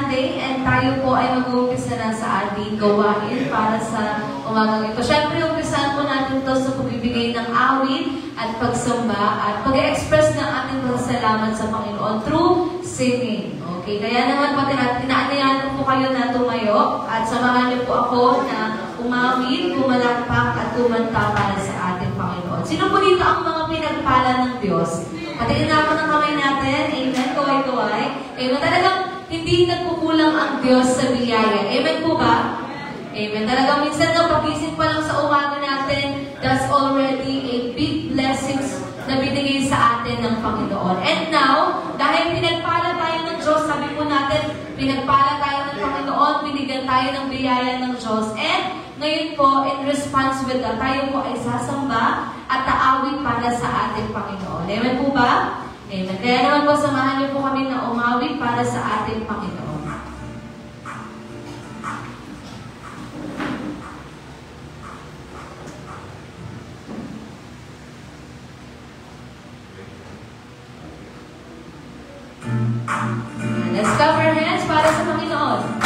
Sunday and tayo po ay mag-uumpisa na sa ating gawain para sa umagang ito. Siyempre, umpisahan po natin ito sa pagbibigay ng awit at pagsamba at pag-express ng ating pasasalamat sa Panginoon through singing. Okay, kaya naman po inaanyayahan po kayo na tumayo at samahan niyo po ako na umawit, kumalakpak at kumanta para sa ating Panginoon. Sino po dito ang mga pinagpala ng Diyos? Patingin na ako ng kamay natin. Amen. Kaway-kaway. Amen. Talagang hindi nagkukulang ang Diyos sa biyaya. Amen po ba? Amen. Talagang minsan na pagising pa lang sa umaga natin, that's already a big blessings na binigay sa atin ng Panginoon. And now, dahil pinagpala tayo ng Diyos, sabi po natin, pinagpala tayo ng Panginoon, binigyan tayo ng biyaya ng Diyos. And ngayon po, in response with that, tayo po ay sasamba at aawit para sa ating Panginoon. Amen po ba? Amen. Kaya naman po, samahan niyo po kami na umawit para sa ating Panginoon. Let's clap our hands para sa Panginoon.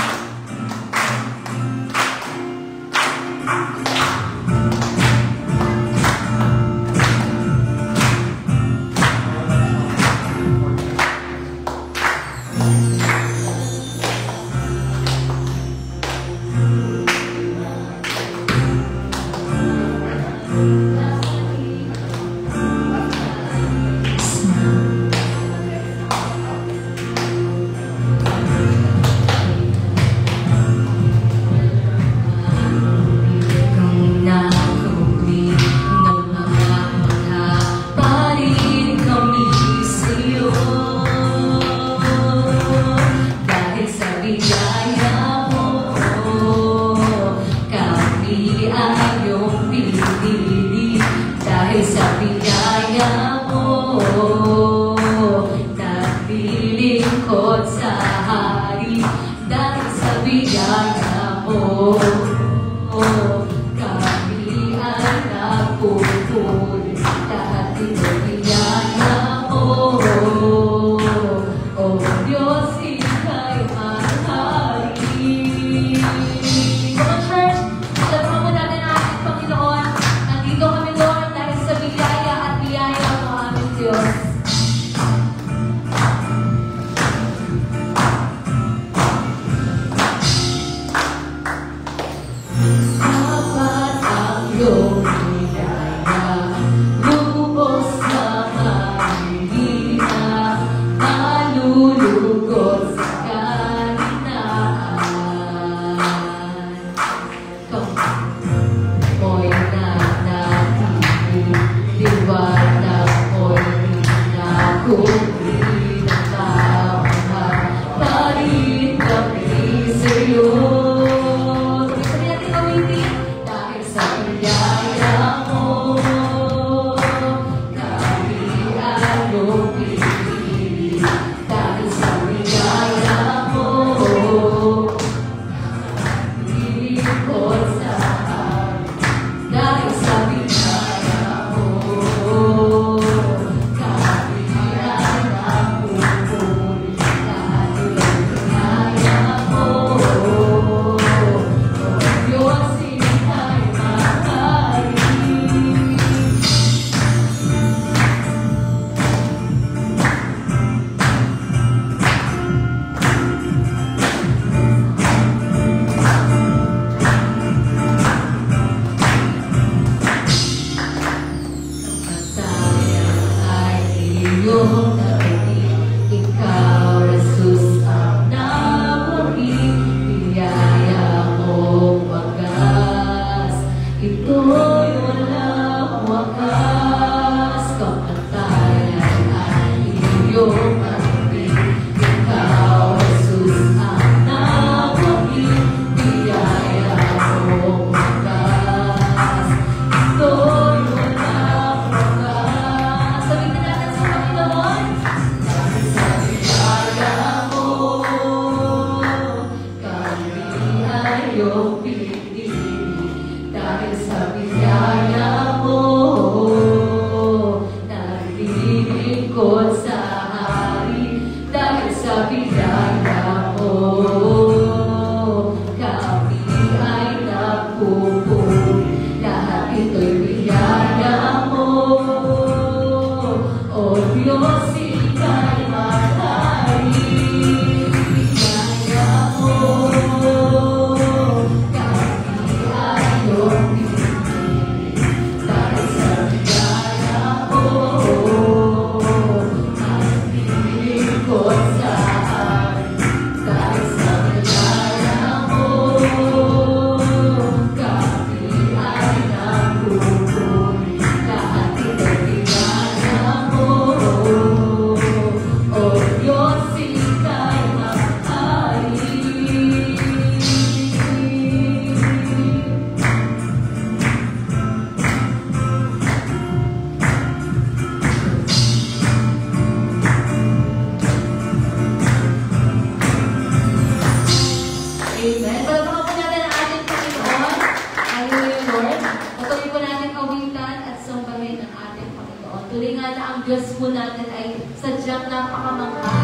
ang Diyos po natin ay sadyang napakamangha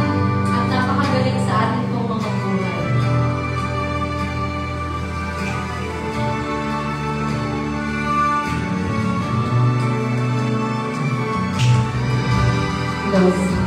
at napakagaling sa atin pong mga buhay. Close.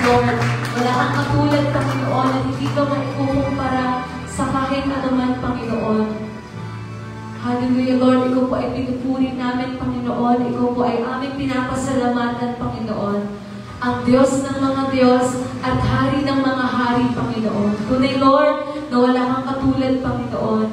Lord. Wala kang katulad, Panginoon, at hindi ka maikukumpara sa kahit anuman, Panginoon. Hallelujah, Lord. Ikaw po ay pinupuri namin, Panginoon. Ikaw po ay aming pinapasalamatan, Panginoon. ang Diyos ng mga Diyos at Hari ng mga Hari, Panginoon. Tunay, Lord, na wala kang katulad, Panginoon.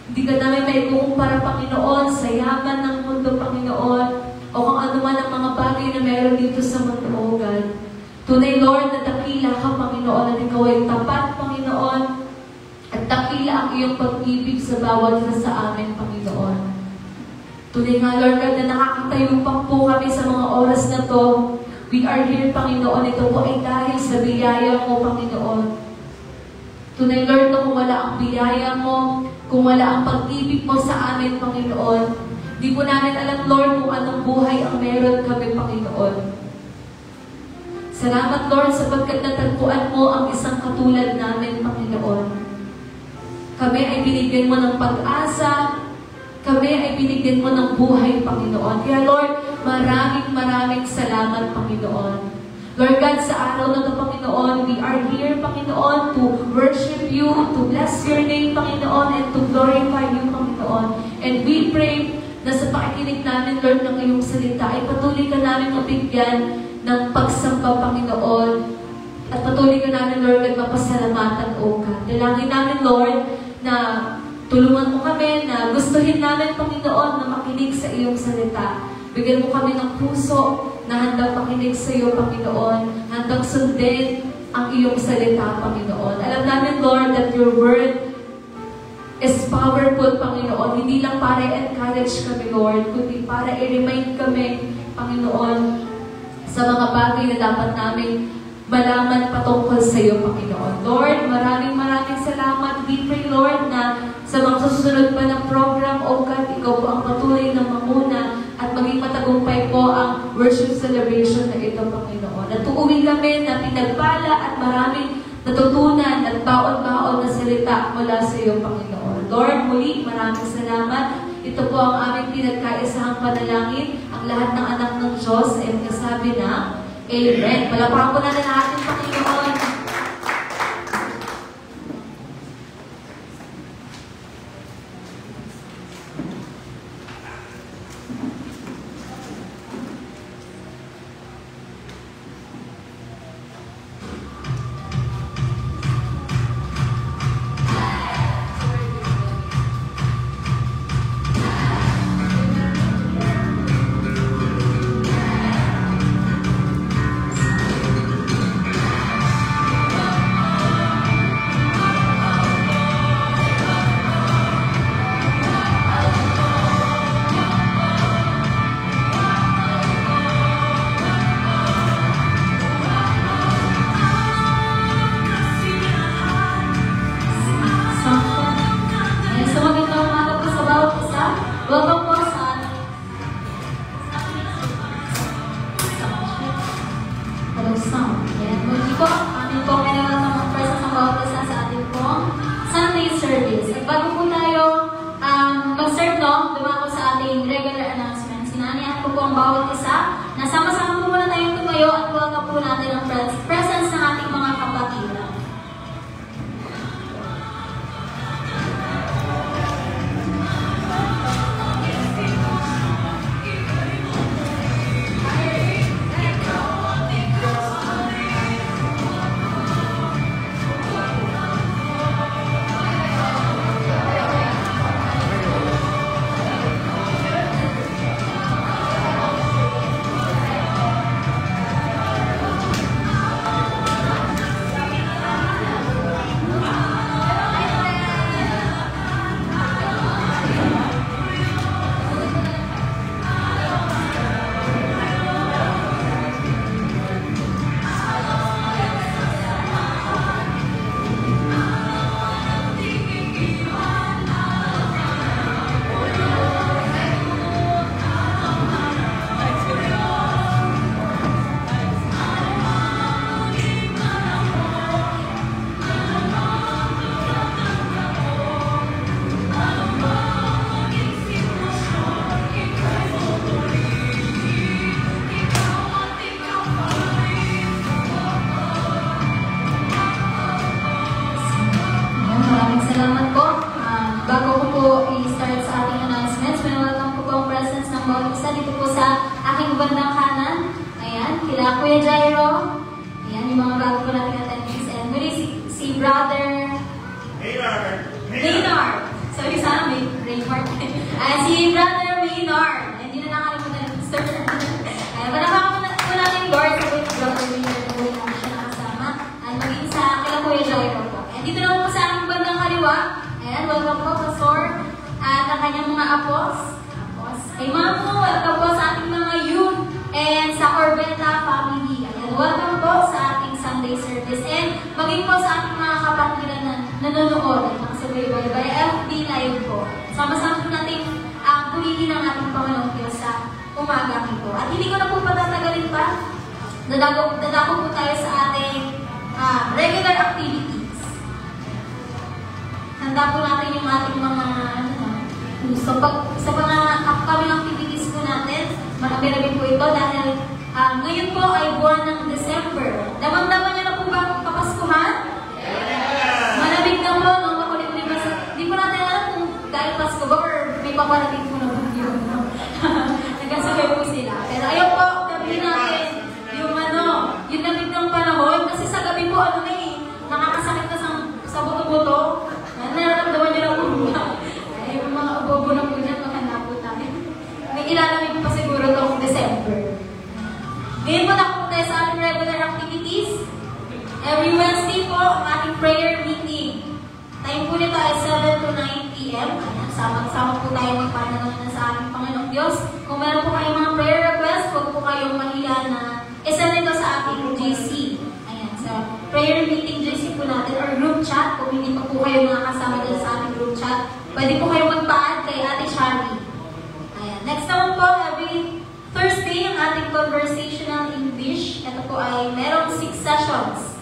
Hindi ka namin maikukumpara, Panginoon, sa yaman ng mundo, Panginoon, o kung ano man ang mga bagay na meron dito sa mundo, O God. Tunay, Lord, na dakila ka, Panginoon, at ikaw ay tapat, Panginoon, at dakila ang iyong pag-ibig sa bawat isa sa amin, Panginoon. Tunay nga, Lord God, na nakakatayo pa po kami sa mga oras na to. We are here, Panginoon. Ito po ay dahil sa biyaya mo, Panginoon. Tunay, Lord, na kung wala ang biyaya mo, kung wala ang pag-ibig mo sa amin, Panginoon, di po namin alam, Lord, kung anong buhay ang meron kami, Panginoon. Salamat, Lord, sapagkat natagpuan mo ang isang katulad namin, Panginoon. Kami ay binigyan mo ng pag-asa, kami ay binigyan mo ng buhay, Panginoon. Kaya, Lord, maraming salamat, Panginoon. Lord God, sa araw na ito, Panginoon, we are here, Panginoon, to worship you, to bless your name, Panginoon, and to glorify you, Panginoon. And we pray na sa pakikinig namin, Lord, ng iyong salita, ay patuloy ka namin mabigyan ng pagsamba, Panginoon. At patuloy ka namin, Lord, at mapasalamatan, O God. Dalangin namin, Lord, na tulungan mo kami, na gustuhin namin, Panginoon, na makinig sa iyong salita. Bigyan mo kami ng puso na handang makinig sa iyo, Panginoon. Handang sundin ang iyong salita, Panginoon. Alam namin, Lord, that your word is powerful, Panginoon. Hindi lang para i-encourage kami, Lord, kundi para i-remind kami, Panginoon, sa mga bagay na dapat namin malaman patungkol sa iyo, Panginoon. Lord, maraming salamat. We pray, Lord, na sa mga susunod pa ng program, O God, ikaw po ang patuloy na mamuna at maging matagumpay po ang worship celebration na ito, Panginoon. At uuwi kami na pinagpala at maraming natutunan at baon-baon na salita mula sa iyo, Panginoon. Lord, muli, maraming salamat. Ito po ang aming pinagkaisahang panalangin. Ang lahat ng anak ng Diyos ay nagsasabi na, Amen. Palakpakan po natin ang ating Panginoon. Welcome po sa Hello Sound. Yan. Muli po, amin po kailangan ng presence ng bawat isa sa ating pong Sunday service. At bago po tayo mag-serve, no, dumako sa ating regular announcements. Sinanihan ko po ang bawat isa. Nasama-sama po muna tayong tumayo at welcome po natin ang presence ng ating mga kapatid. Salamat po. Bago ko po i-start sa ating announcements, welcome po po ang presence ng bawat isa dito po sa aking bandang kanan. Ayan. kila Kuya Jairo. Ayan, yung mga bago ko natin attendees. And muli si Brother Maynard. Sorry sa amin, Raymart. Si Brother Maynard. Hindi na nakalimutan ng Mr. Palakpakan po natin Lord sa Brother Maynard na muli namin siya nakasama. At maging sa kila Kuya Jairo po. And dito naman po sa aming bandang kaliwa. Ayan, welcome po, Pastor. At ang kanyang mga apos. Kay Ma'am po, welcome po sa ating mga youth and sa Corbetta family. Ayan, welcome po sa ating Sunday service and maging po sa ating mga kapatiran na nanonood at nakasabay-bay by FB Live po. Sama-sama po natin pulili ng ating Panginoong Diyos sa umaga ito. At hindi ko na po patatagalin pa. Dadako po tayo sa ating regular activities. Handa po natin yung ating mga sa mga upcoming activities po natin, marami-rami po ito dahil ngayon po ay buwan ng December. Damang-daman niyo na po ba kapaskuhan? Yeah! Malamig na po, no? Makulit-ulit ba? Hindi po natin alam kung dahil Pasko ba or may paparating po na po yun. Nagkasabay po sila. Pero ayaw po, gabi natin yung yung lamig ng panahon. Kasi sa gabi po, nakakasakit na sa buto-buto. Nararamdaman niyo na po ba? Yung mga ubobo na po dyan, maganda po tayo. May ilalamig pa siguro itong December. Ngayon po na tayo sa ating regular activities. Every Wednesday po, ang ating prayer meeting. Time po nito ay 7 to 9 p.m. Sama-sama po tayo magpanalangin sa ating Panginoong Diyos. Kung meron po kayong mga prayer request, huwag po kayong mahiya na isa nito sa ating GC. Ayan, so prayer meeting GC po natin or group chat. Kung hindi pa po kayo nakakasama dyan sa ating group chat, pwede po kayong magpa-add kay Ate Shari. Ayan. Next naman po, every Thursday, ang ating conversational English. Ito po ay merong 6 sessions.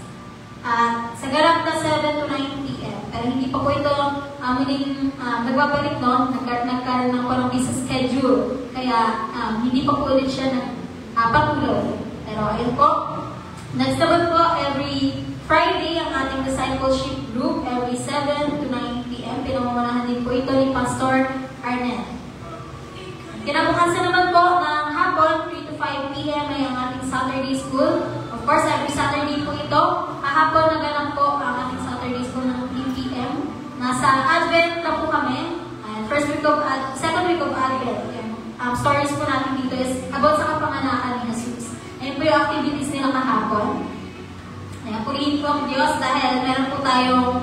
Sa garap na 7 to 9 p.m. Pero hindi pa po ito muling nagbabalik noon. Nagkaroon ng parang isa schedule. Kaya hindi pa po ulit siya patuloy. Pero ayun po. Next naman po, every Friday, ang ating discipleship group, every 7 to 9 p.m. Pinamamanahan din po ito ni Pastor Arnel. Kinabukasan naman po ng hapon, 3 to 5 p.m. ay ang ating Saturday school. Of course, every Saturday po ito. Kahapon naganap po ang ating Saturday school ng 3 p.m. Nasa Advent na po kami. Second week of Advent. Stories po natin dito is about sa kapanganakan ni Jesus. Ayun po yung activities nila kahapon. Purihin po ang Diyos dahil meron po tayong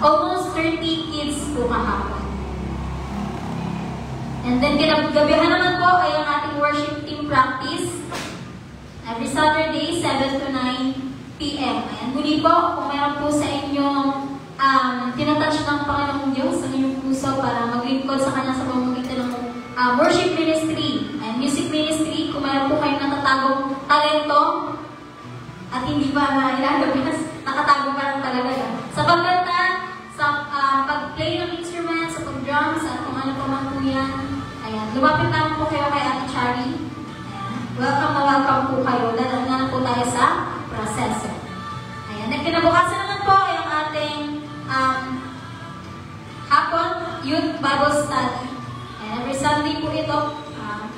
almost 30 kids po kahapon. And then, gabihan naman po ay ang ating worship team practice. Every Saturday, 7 to 9 p.m. Ayan, muli po, kung meron po sa inyong tinatouch ng Panginoong Diyos sa inyong puso para maglingkod sa Kanya sa pamamagitan ng worship ministry and music ministry, kung meron po kayong natatagong talento at hindi pa ilalabas, nakatago pa lang talaga yan. Sa pagkanta, sa pag-play ng instruments, sa pag-drums, at kung ano pa man po yan. Ayan, lumapit naman po kayo kay Ate Chari. Welcome na welcome po kayo. Dadaan na po tayo sa proseso. Ayan, nagkinabukasan naman po ay ang ating hapon youth Bible study. And every Sunday po ito,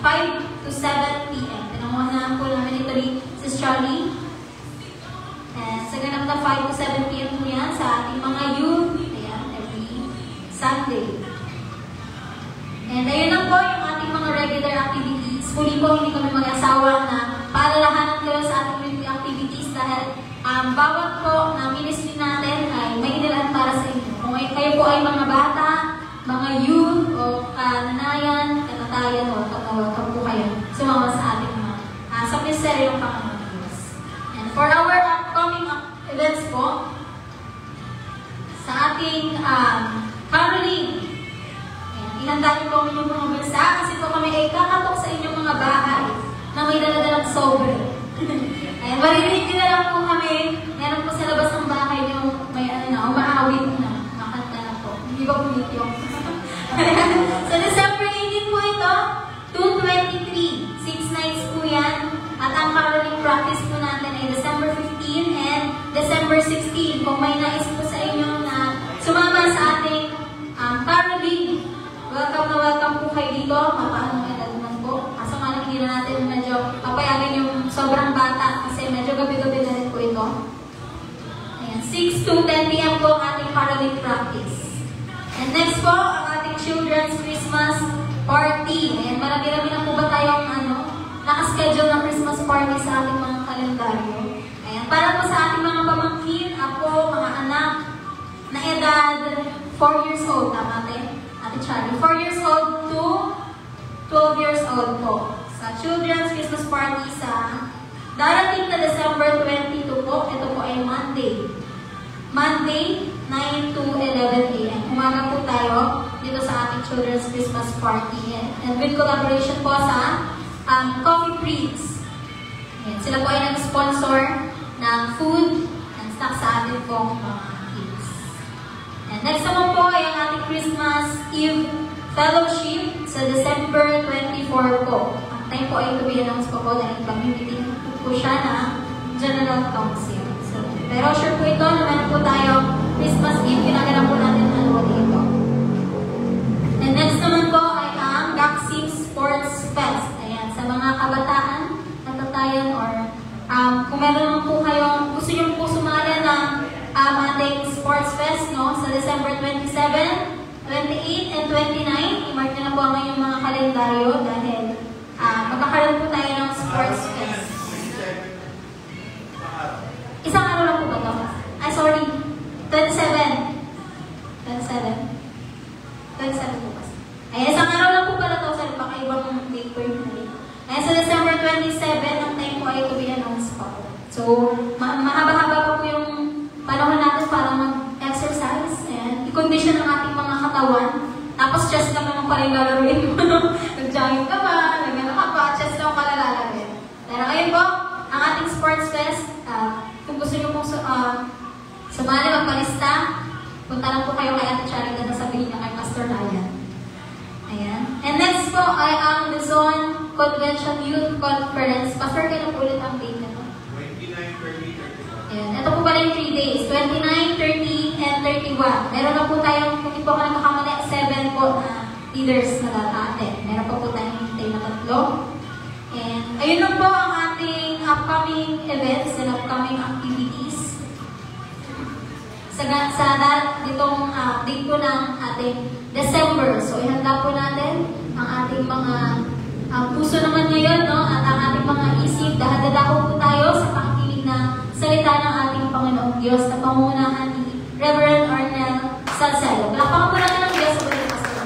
5 to 7 p.m. Pinangunahan po namin ito ni Sis Charlie. And sa ganap na 5 to 7 p.m. po yan sa ating mga youth. Ayan, every Sunday. And ayun lang po yung ating mga regular activities. Muli po, hindi kami mag-asawa na paalalahanan kayo sa ating weekly activities dahil bawat po na ministry natin ay may inilaan para sa inyo. Kung kayo po ay mga bata, mga youth, o nanayan, katatayan, o welcome po kayo sumama sa ating mga sa ministeryong Panginoon Diyos. And for our upcoming events po, sa ating caroling, ihanda niyo po ang inyong mga bansa kasi po kami ay kakatok sa inyong mga bahay na may daladalang sobre. Ayan, maririnig nyo na lang po kami. Meron po sa labas ng bahay niyo may umaawit na. Makanta na po. Hindi ba po yung sa December 18 po ito, 2:23. 6 nights po yan. At ang caroling practice po natin ay December 15 and December 16. Kung may nais po sa inyo na sumama sa ating caroling, welcome na welcome po kayo dito. Papaano edad naman po. Kaso nga hindi na natin medyo papayagan yung sobrang 10 p.m. po ang ating caroling practice. And next po, ang ating Children's Christmas Party. Ayan, marami-rami na po ba tayong nakaschedule ng Christmas party sa ating mga kalendaryo. Ayan, para po sa ating mga pamangkin, apo, mga anak, na edad 4 years old, tama Ate Charlie? 4 years old to 12 years old po. Sa Children's Christmas Party sa darating na December 22 po, ito po ay Monday. Monday, 9 to 11 a.m. Umaga po tayo dito sa ating Children's Christmas Party. And with collaboration po sa Coffee Prince. Ayan, sila po ay nag-sponsor ng food and snacks sa ating pong mga kids. And next naman po ay ang ating Christmas Eve Fellowship sa December 24 po. Ang time po ay to be announced po dahil pag-meeting po siya ng General Council. So, pero sure po ito, naman po tayo Christmas Eve, kinaganap po natin ang ano dito. And next naman po ay ang Gaksing Sports Fest. Ayan, sa mga kabataan, natatayan or kung meron naman po kayong gusto nyo po sumali ng ating Sports Fest sa December 27, 28, and 29, i-mark nyo na po ang inyong mga kalendaryo dahil magkakaroon po tayo ng Sports Fest. Isang araw lang po ba ito? Ay, sorry. 27 po kasi. Ay, isang araw lang po pala ito. Sorry, baka ibang date po yung nalito. Ay, sa December 27, ang time po ay to be announced pa po. So, mahaba-haba pa po yung panahon natin para mag-exercise. Ayan. I-condition ang ating mga katawan. Tapos, chest lang naman pa rin lalaruin mo. Nag-jogging ka ba? Nag-ano ka pa? Chest lang pala lalagyan. Pero ngayon po, ang ating Sports Fest, kung gusto nyo pong sumali, magpalista, punta lang po kayo kay Ate Charita na sabihin niya kay Pastor Ryan. Ayan. And next po ay ang Luzon Convention Youth Conference. Pastor, kailan po ulit ang date nito? 29, 30, 31. Ayan. Ito po pala yung 3 days. 29, 30, and 31. Meron na po tayong, kung hindi po ako nakakamali, 7 po na leaders na dati. Meron pa po tayong hintay na 3. And ayun lang po ang ating upcoming events and upcoming activities. Sa ditong date po ng ating December. So, ihanda po natin ang ating mga puso naman ngayon, at ang ating mga isip. Dahadadako po tayo sa pakikinig ng salita ng ating Panginoong Diyos na pangunahan ni Reverend Arnel Salcedo. Palakpakan po natin ang Diyos sa buhay ng Pastor.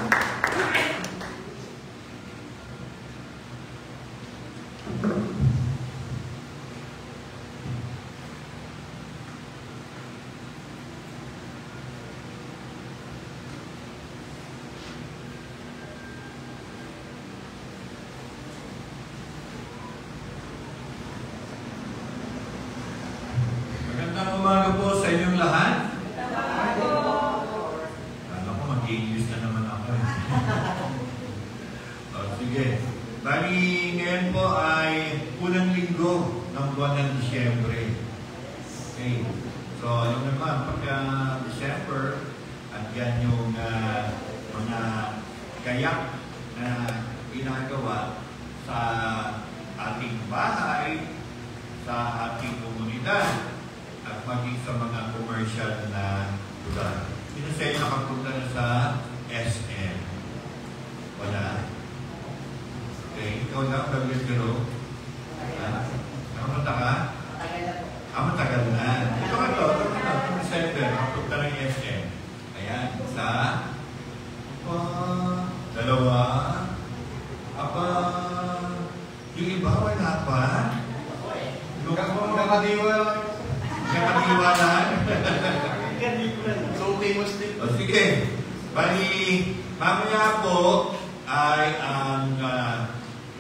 Magandang umaga po sa inyong lahat. Alam ko, mag-i-English na naman ako. Sige. Bali, ngayon po ay unang linggo ng buwan ng Disyembre. Okay. So, yung naman, pagka December, at yan yung mga gayak na ginagawa sa ating bahay, sa ating komunidad, at maging sa mga commercial na lugar. Sino sa inyo nakapunta na sa SM? Wala. Okay, ikaw na, Garo. Nakapunta ka? Matagal na. Ito ka to, December, nakapunta ng SM. Ayan, isa, dalawa, yung iba, wala pa. Nakadiwa lang. So famous din. O sige. Bali, mamaya po ay ang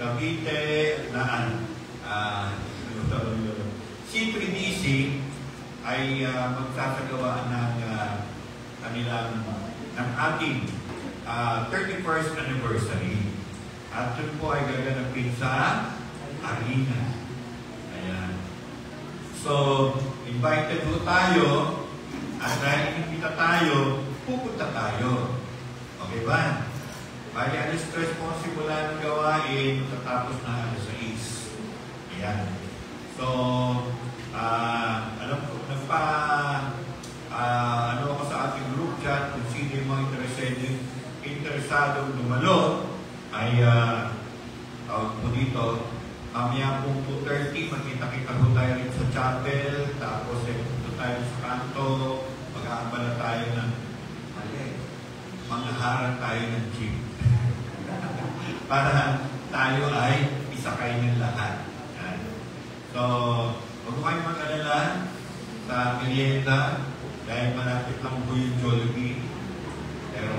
Cavite na C3DC ay magsasagawa ng ng ating 31st anniversary. At yun po ay gaganapin sa arena. Ayan. So, invited po tayo, at dahil inimbita tayo, pupunta tayo. Okay ba? Bali, alas 3 po simula ng gawain, tatapos na alas 6. Ayan. So, alam ko, ano ako sa ating group chat, kung sino yung mga interesadong dumalo, ay tawag po dito, mamaya pong 2:30, magkita-kita po tayo rin sa chapel, tapos punto tayo sa kanto, mag-aambala tayo ng manghaharap tayo ng jeep. Para tayo ay isakay ng lahat. Yan. So, huwag mo kayong mag-alala sa merienda dahil malapit lang po yung Jollibee. Pero,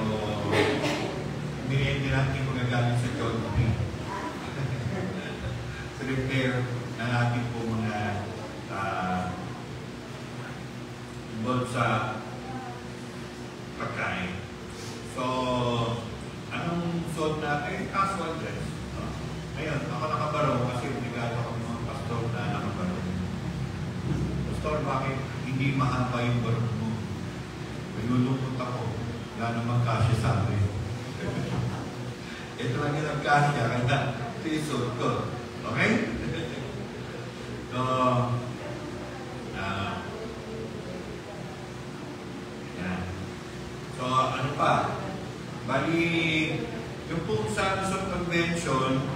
merienda natin magagaling sa Jollibee. So, repair na natin po mga involved sa pagkain. So, anong suot natin? Casual dress. Ngayon, ako nakabarong kasi obligado ako ng mga pastor na nakabarong. Pastor, bakit hindi mahaba yung barong mo? Nilulungkot ako. Wala namang kasya sa akin. Ito lang yung nagkasya, kaya ito yung suot ko. Okay? So, yan. So, ano pa? Bali, yung po sa Luzon Convention,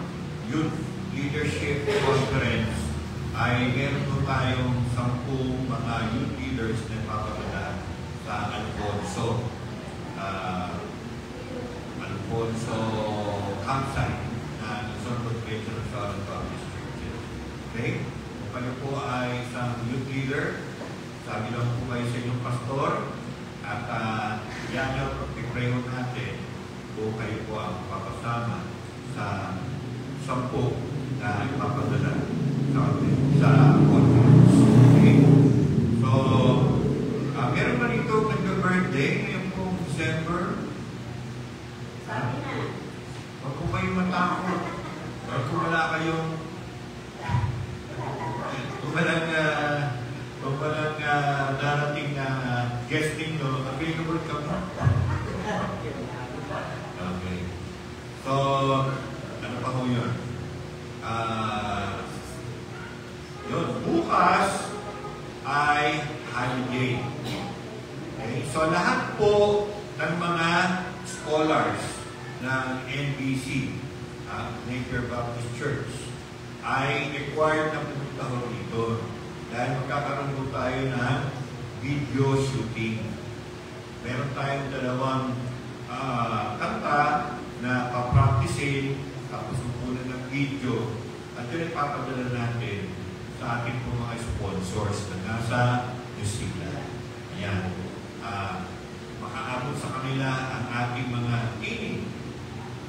Youth Leadership Conference, ay meron po tayong 10 mga youth leaders na papadala sa Alfonso. Alfonso campsite na Luzon Convention sa Baptist Church. Okay? Kung kayo po ay isang youth leader, sabi lang po kayo sa inyong pastor, at yan yung pag-prayo natin, kung kayo po ang papasama sa 10 na ipapadala sa conference. Okay? So, meron na rito nag-birthday ngayong pong December. Sabi na. Huwag po kayong matakot. Huwag kung wala kayong kung walang darating na guesting no, available ka mo. Okay. So, ano pa ho yun? Yun, bukas ay holiday. Okay. So, lahat po ng mga scholars ng NBC, Napier Baptist Church, ay required na pumunta ho dito. Dahil magkakaroon po tayo ng video shooting. Meron tayong 2 kanta na papracticein, tapos kukunan ng video, at yun ipapadala natin sa ating po mga sponsors na nasa New Zealand. Ayan. Makaabot sa kanila ang ating mga tinig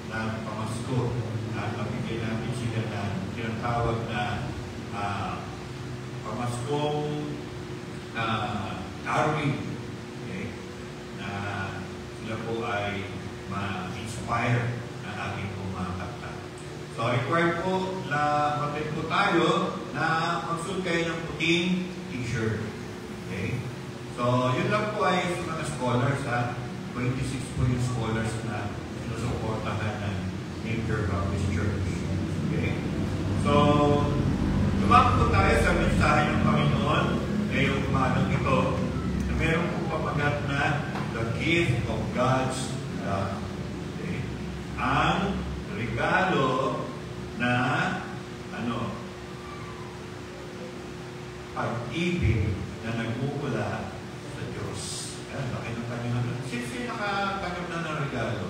na pamasko at mabigyan natin sila ng tinatawag na pamaskong Darwin. Okay? Na sila po ay ma-inspire na ating po mga kanta. So, required po na matay po tayo na magsuot kayo ng puting t-shirt. Okay? So, yun lang po ay sa mga scholars, 26 po yung scholars na sinusuportahan ng Napier Baptist Church. Okay? So, lumapit po tayo sa mensahe ng Panginoon ngayong umagang ito na meron po pamagat na the gift of God's love. Okay? Ang regalo na pag-ibig na nagmumula sa Diyos. Ayan, laki ng kanyang sino nakatanggap na ng regalo?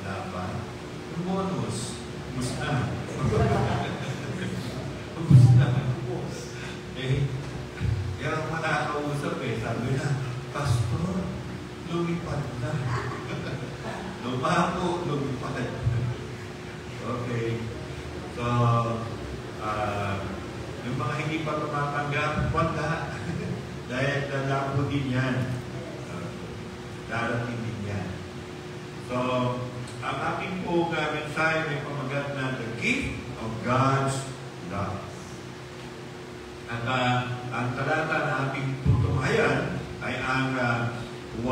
Wala ba? Yung bonus. Gusto na. Kaya ang manakausap sabi na, Pastor, lumipad na. Lumako, lumipad. Okay. So, yung mga hindi pa tumatanggap, wala. Dahil lalako din yan. Darating din yan. So, ang ating po mensahe may pamagat na the gift of God's love. At ang talata na ating tutunghayan ay ang 1,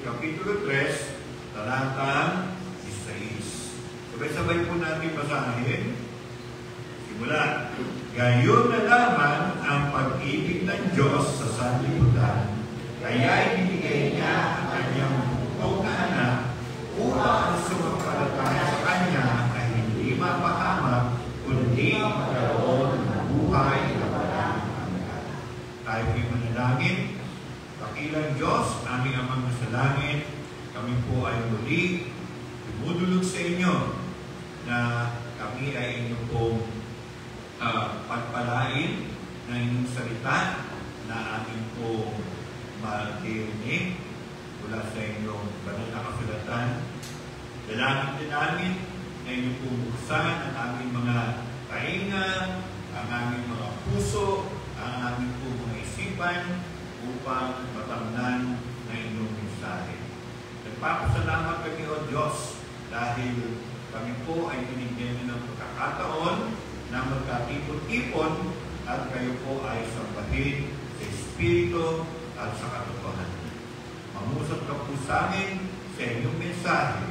Kapitulo 3, talatang 16. Sabay-sabay po natin basahin. Simula. Gayon na naman ang pag-ibig ng Diyos sa sanlibutan. Kaya po ay muli dumudulog sa inyo na kami ay inyo pong pagpalain ng inyong salita na amin pong maririnig mula sa inyong banal na kasulatan. Dalangin din namin na inyo pong buksan ang aming mga tainga, ang aming mga puso, ang aming pong mga isipan upang matamnan na inyong mensahe. Nagpapasalamat kami, O Diyos, dahil kami po ay binigyan niyo ng pagkakataon na magkatipon-tipon at kayo po ay sambahin sa Espiritu at sa katotohanan. Mangusap ka po sa amin sa inyong mensahe.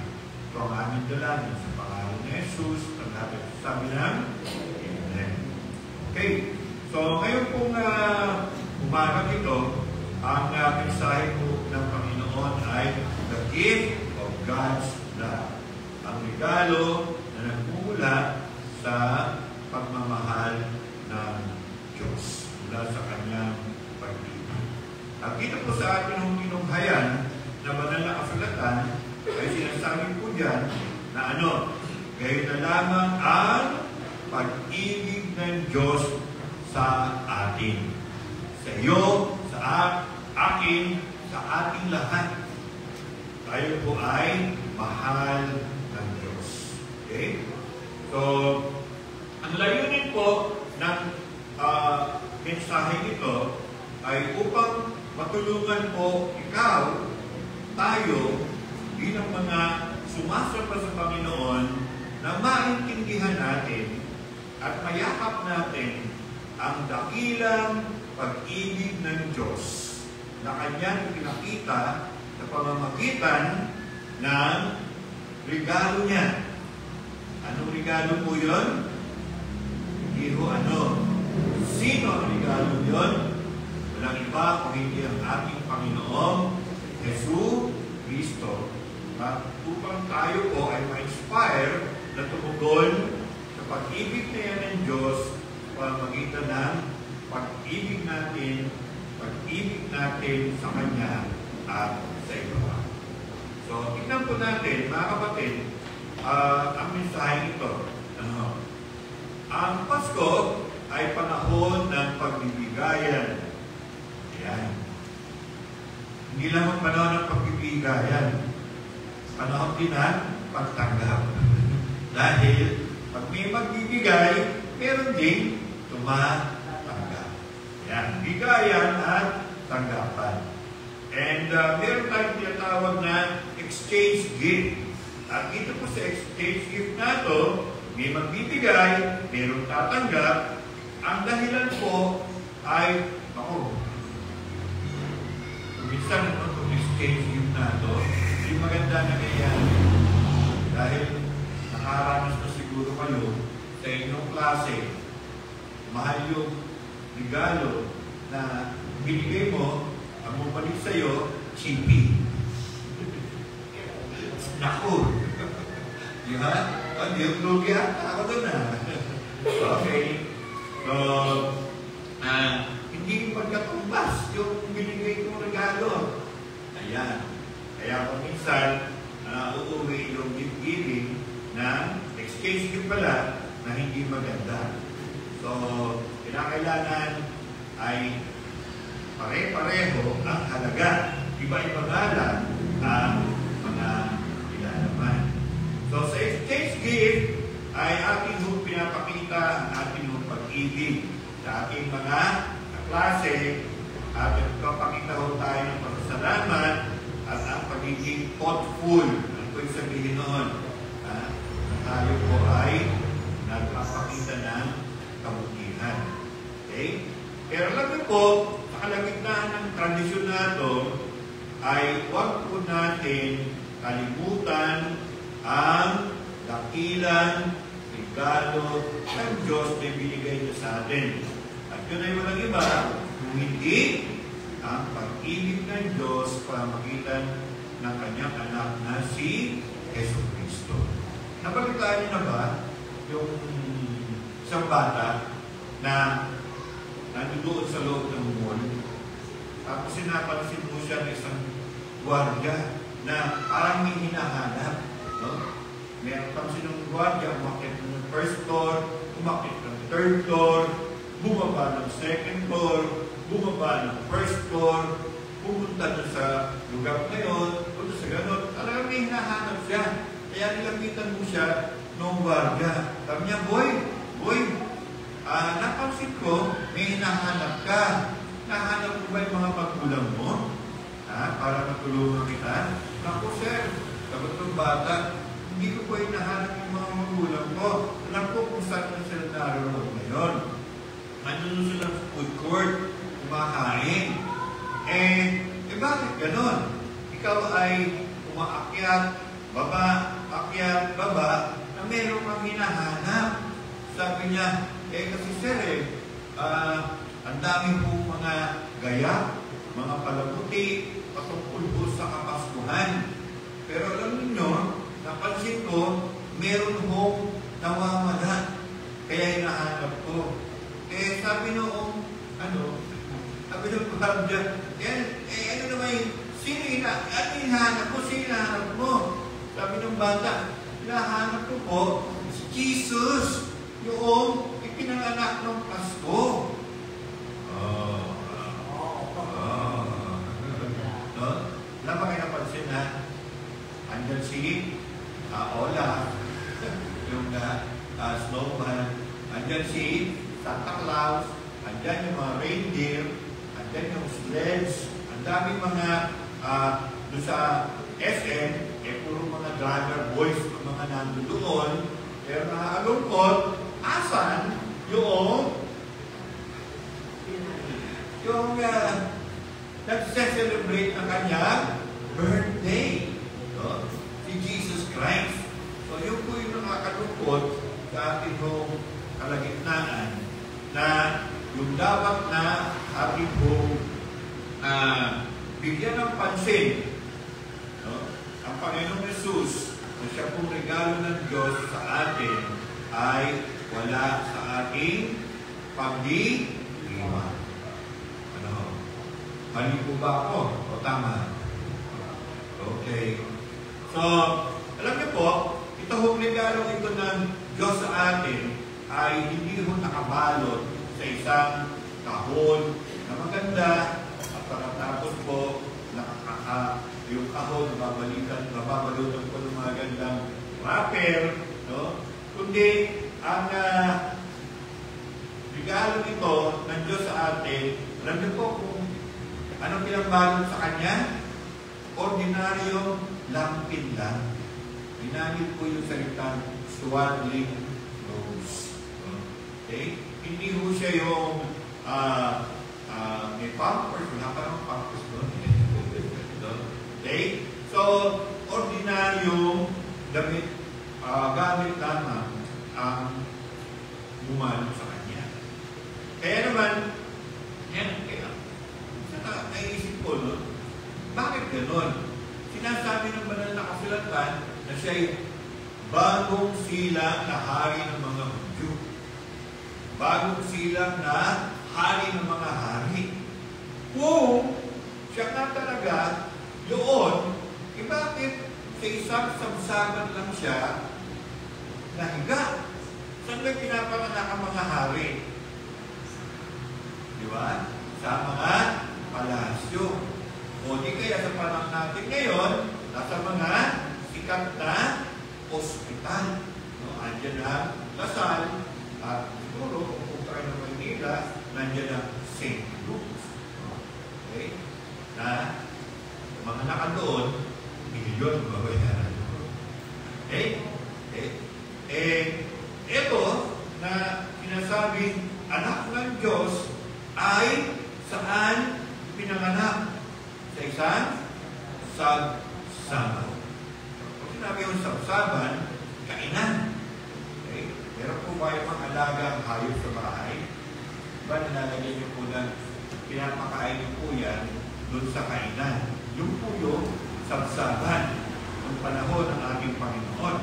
Ito ang aming dalangin sa pangalan ni Jesus at natin sabi ng Amen. Okay, so ngayon pong umagang ito, ang mensahe po ng Panginoon ay the gift of God's love. Ang regalo na nagmumula sa pagmamahal ng Diyos mula sa kanyang pag-ibig. Nakita po sa atin ng tinunghayan na banal na kasulatan ay sinasabi po dyan na gayon na lamang ang pag-ibig ng Diyos sa atin. Sa iyo, sa akin, sa ating lahat. Tayo po ay mahal ng Diyos. Okay? So, ang layunin po ng mensahe ito ay upang matulungan po ikaw, tayo, bilang mga sumasamba sa Panginoon na maintindihan natin at mayakap natin ang dakilang pag-ibig ng Diyos na kanyang pinakita sa pamamagitan ng regalo niya. Anong regalo po yun? Hindi ho Sino ang regalo yun? Walang iba kung hindi ang ating Panginoong Jesus Cristo. Upang tayo po ay ma-inspire na tumugon sa pag-ibig na yan ng Diyos sa pamamagitan ng pag-ibig natin sa Kanya at sa iba. So, tingnan po natin, mga kapatid, ang mensahe ito. Ang Pasko ay panahon ng pagbibigayan. Ayan. Hindi lang ang panahon ng pagbibigayan. Panahon din ng pagtanggap. Dahil pag may magbibigay, meron din tumatanggap. Ayan. Bigayan at tanggapan. And meron tayong tinatawag na exchange gift. At dito po sa exchange gift na ito, may magbibigay, merong tatanggap. Ang dahilan po ay, minsan itong exchange gift na ito, hindi maganda na nangyayari. Dahil nakaranas na siguro kayo sa inyong klase, mahal yung regalo na binigay mo, ang bumalik sa'yo, chippy. Naku! Diba? Hindi yung lugi ata. Ako doon na. Okay. So, hindi pagkatumbas yung binigay kong regalo. Ayan. Kaya kung minsan, uuwi yung gift-giving na exchange gift pala na hindi maganda. So, kinakailangan ay pare-pareho ang halaga. Iba-iba lang ang mga ilalaman. So, sa exchange gift ay ating pinapakita ang ating pag-ibig sa ating mga klase at ipapakita tayo ng pasasalamat at ang pagiging thoughtful. Ano po yung sabihin noon? Na tayo po ay nagpapakita ng kabutihan. Okay? Pero alam niyo po, sa kalagitnaan ng tradisyon na ito, ay huwag po natin kalimutan ang dakilang regalo ng Diyos na binigay niya sa atin. At yun ay walang iba, kung hindi ang pag-ibig ng Diyos pamagitan ng kanyang anak na si Jesus Cristo. Napagkitaan niyo na ba yung isang bata na nandoon sa loob ng mall? Tapos sinapansin mo siya ng isang gwardiya na parang may hinahanap. No? Meron pang sinong gwardiya, umakit ng first floor, umakit ng third floor, bumaba ng second floor, bumaba ng first floor, pumunta doon sa lugar na yun, punta sa ganun. Talagang may hinahanap siya. Kaya nilapitan mo siya noong gwardiya. Sabi niya, boy, napansin ko, may hinahanap ka. Nahanap mo ba yung mga magulang mo? Para matulungan kita? Naku, sir, sagot ng bata, hindi ko po hinahanap yung mga magulang ko. Alam ko kung saan na sila naroon ngayon. Nandun sila sa food court, kumakain. Bakit ganon? Ikaw ay umaakyat, baba, akyat, baba, na meron kang hinahanap. Sabi niya, kasi sir, ang dami pong mga gaya, mga palamuti, patungkol po sa Kapaskuhan. Pero alam ninyo, napansin ko, meron hong nawawala. Kaya hinahanap ko. Sabi noong, sabi noong gwardiya, ano naman yung, ano hinahanap mo? Sino hinahanap mo? Sabi ng bata, hinahanap ko po, si Jesus, yung ipinanganak ng Pasko. No? Wala ba kayo napansin na andyan si Olaf, yung snowman, andyan si Santa Claus, andyan yung mga reindeer, andyan yung sleds, ang daming mga doon sa SM, puro mga driver boys ng mga nandun doon, pero nakakalungkot, asan yung nag-celebrate ang kanyang birthday. No? Si Jesus Christ. So yun po yung nakakalungkot sa ating kalagitnaan na yung dapat na ating bigyan ng pansin. No? Ang Panginoong Jesus na siya pong regalo ng Diyos sa atin ay wala sa ating pagdidiwang. Mali po ba ako? O tama? Okay. So, alam niyo po, ito hong regalo ito ng Diyos sa atin ay hindi ho nakabalot sa isang kahon na maganda at pagkatapos po yung kahon nababalutan po ng mga gandang wrapper, no? Kundi ang regalo nito ng Diyos sa atin, alam niyo po kung anong pinagbalot sa kanya? Ordinaryong lampin lang. Ginamit po yung salitang swaddling clothes. Okay? Hindi po siya yung may pampers. Wala pa ng pampers doon. Okay? So, ordinaryong gamit, gamit lamang ang bumalot sa kanya. Kaya naman, naisip ko, no? Bakit gano'n? Sinasabi ng banal na kasulatan na siya'y bagong silang na hari ng mga Hudyo. Bagong silang na hari ng mga hari. Kung siya nga talaga doon, bakit sa isang sabsaban lang siya nahiga? Saan ba pinapanganak ang mga hari? Di ba? Sa mga palasyo. O di kaya sa panahon natin ngayon, nasa mga sikat na ospital. No? Andiyan na Lasal, at siguro kung punta kayo ng Maynila, nandiyan na St. Luke's. Okay? Na mga nakadoon, milyon babayaran. Okay? Ito na sinasabing anak ng Diyos ay saan pinanganak? Sa isang sabsaban. Kung sinabi yung sabsaban, kainan. Okay? Meron po ba yung mga alagang hayop sa bahay? Diba nilalagay niyo po na pinapakain niyo po yan doon sa kainan? Yung po yung sabsaban ng panahon ng ating Panginoon.